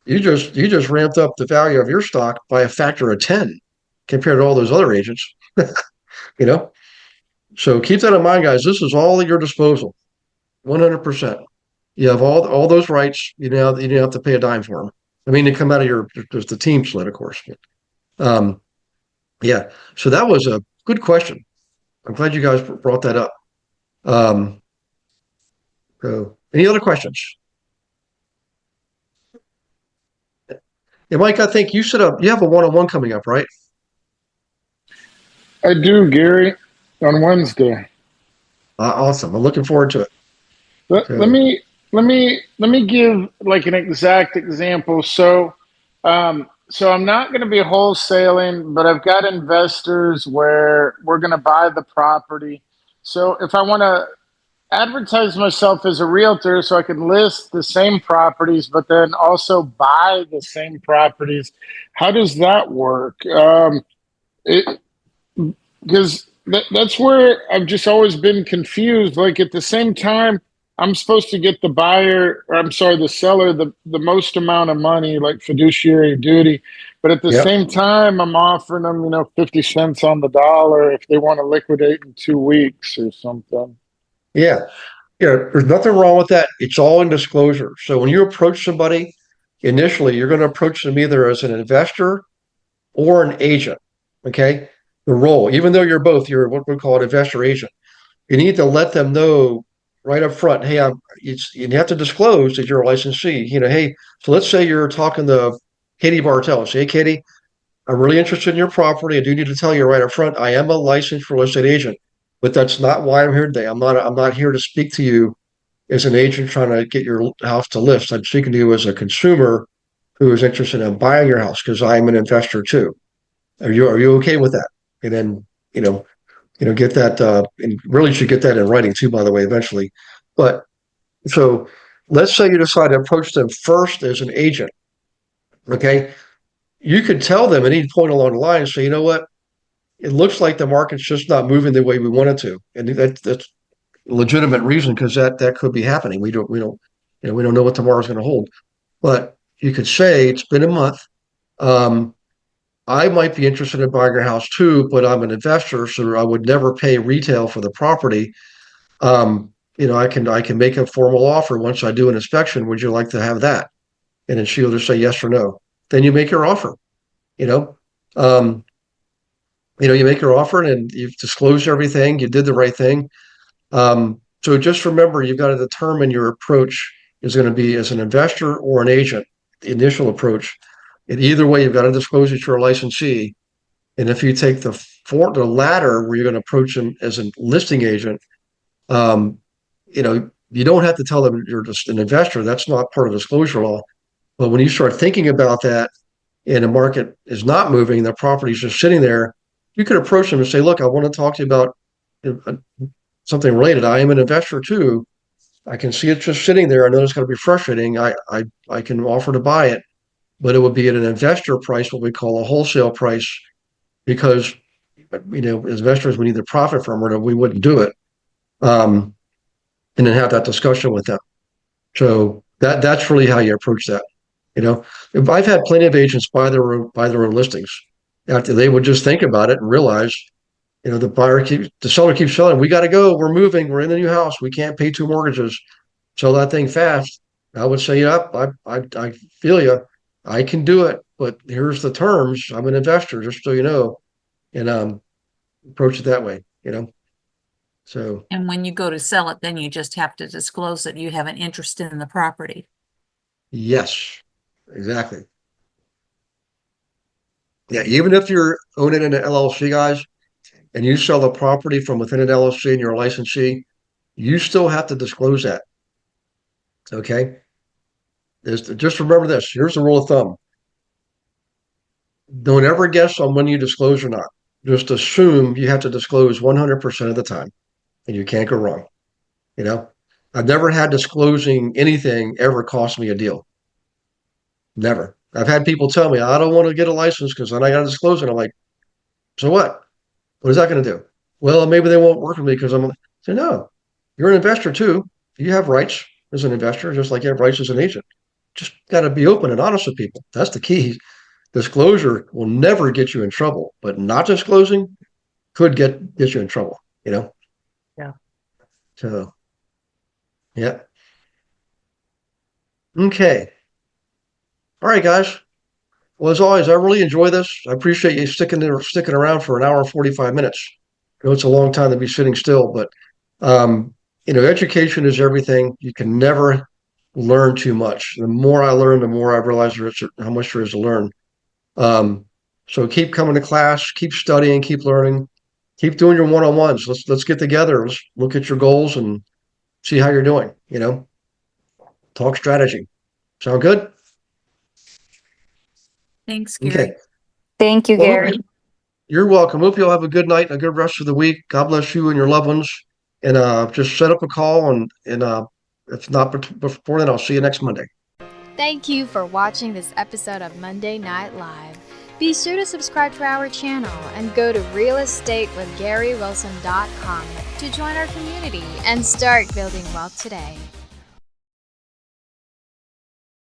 you just ramped up the value of your stock by a factor of 10 compared to all those other agents. So keep that in mind, guys. This is all at your disposal, 100%. You have all those rights. You don't have to pay a dime for them. I mean, they come out of just the team split, of course. Yeah. So that was a good question. I'm glad you guys brought that up. So any other questions? Yeah, Mike, I think you have a one-on-one coming up, right? I do, Gary, on Wednesday. Awesome. I'm looking forward to it. Let me give like an exact example. So I'm not going to be wholesaling, but I've got investors where we're going to buy the property. So if I want to advertise myself as a realtor so I can list the same properties, but then also buy the same properties, how does that work? Because that's where I've just always been confused. Like at the same time, I'm supposed to get the seller, the most amount of money, like fiduciary duty. But at the same time, I'm offering them, 50 cents on the dollar if they want to liquidate in 2 weeks or something. Yeah. There's nothing wrong with that. It's all in disclosure. So when you approach somebody, initially, you're going to approach them either as an investor or an agent. Okay. The role, even though you're what we call an investor agent, you need to let them know right up front, hey, you have to disclose that you're a licensee. Hey, so let's say you're talking to Katie Bartel. Say, hey, Katie, I'm really interested in your property. I do need to tell you right up front, I am a licensed real estate agent, but that's not why I'm here today. I'm not here to speak to you as an agent trying to get your house to list. I'm speaking to you as a consumer who is interested in buying your house because I'm an investor too. Are you okay with that? And then, get that, and really should get that in writing too, by the way, eventually. But so let's say you decide to approach them first as an agent. Okay. You could tell them at any point along the line, say, you know what? It looks like the market's just not moving the way we want it to. And that's a legitimate reason because that could be happening. We don't know what tomorrow's going to hold. But you could say it's been a month. I might be interested in buying your house too, but I'm an investor, so I would never pay retail for the property. I can make a formal offer once I do an inspection. Would you like to have that? And then she'll just say yes or no. Then you make your offer. You know, um, you make your offer and you've disclosed everything. You did the right thing. So just remember, you've got to determine your approach is going to be as an investor or an agent. The initial approach. In either way, you've got to disclose that you're a licensee. And if you take the latter, where you're going to approach them as a listing agent, you don't have to tell them you're just an investor. That's not part of disclosure law. But when you start thinking about that and the market is not moving, the property's just sitting there, you could approach them and say, look, I want to talk to you about something related. I am an investor too. I can see it just sitting there. I know it's going to be frustrating. I can offer to buy it, but it would be at an investor price, what we call a wholesale price, because as investors, we need the profit from it, or we wouldn't do it. And then have that discussion with them. So that's really how you approach that. If I've had plenty of agents buy their own listings after they would just think about it and realize, the seller keeps selling. We got to go. We're moving. We're in the new house. We can't pay 2 mortgages. Sell that thing fast. I would say, yep, I feel you. I can do it, but here's the terms. I'm an investor, just so you know, and approach it that way. So. And when you go to sell it, then you just have to disclose that you have an interest in the property. Yes, exactly. Yeah, even if you're owning an LLC, guys, and you sell the property from within an LLC and you're a licensee, you still have to disclose that. Okay? Just remember this. Here's the rule of thumb. Don't ever guess on when you disclose or not. Just assume you have to disclose 100% of the time, and you can't go wrong. I've never had disclosing anything ever cost me a deal. Never. I've had people tell me, I don't want to get a license because then I got to disclose it. I'm like, so what? What is that going to do? Well, maybe they won't work with me because say, no, you're an investor too. You have rights as an investor, just like you have rights as an agent. Just got to be open and honest with people. That's the key. Disclosure will never get you in trouble, but not disclosing could get you in trouble, Yeah. So, yeah. Okay. All right, guys. Well, as always, I really enjoy this. I appreciate you sticking around for an hour and 45 minutes. I know it's a long time to be sitting still, but education is everything. You can never learn too much. The more I learn, the more I realize how much there is to learn. So keep coming to class, keep studying, keep learning, keep doing your one-on-ones. Let's get together. Let's look at your goals and see how you're doing. Talk strategy. Sound good? Thanks, Gary. Okay. Thank you, Well, Gary. you're welcome. Hope you'll have a good night and a good rest of the week. God bless you and your loved ones. And just set up a call, and if not before then, I'll see you next Monday. Thank you for watching this episode of Monday Night Live. Be sure to subscribe to our channel and go to realestatewithgarywilson.com to join our community and start building wealth today.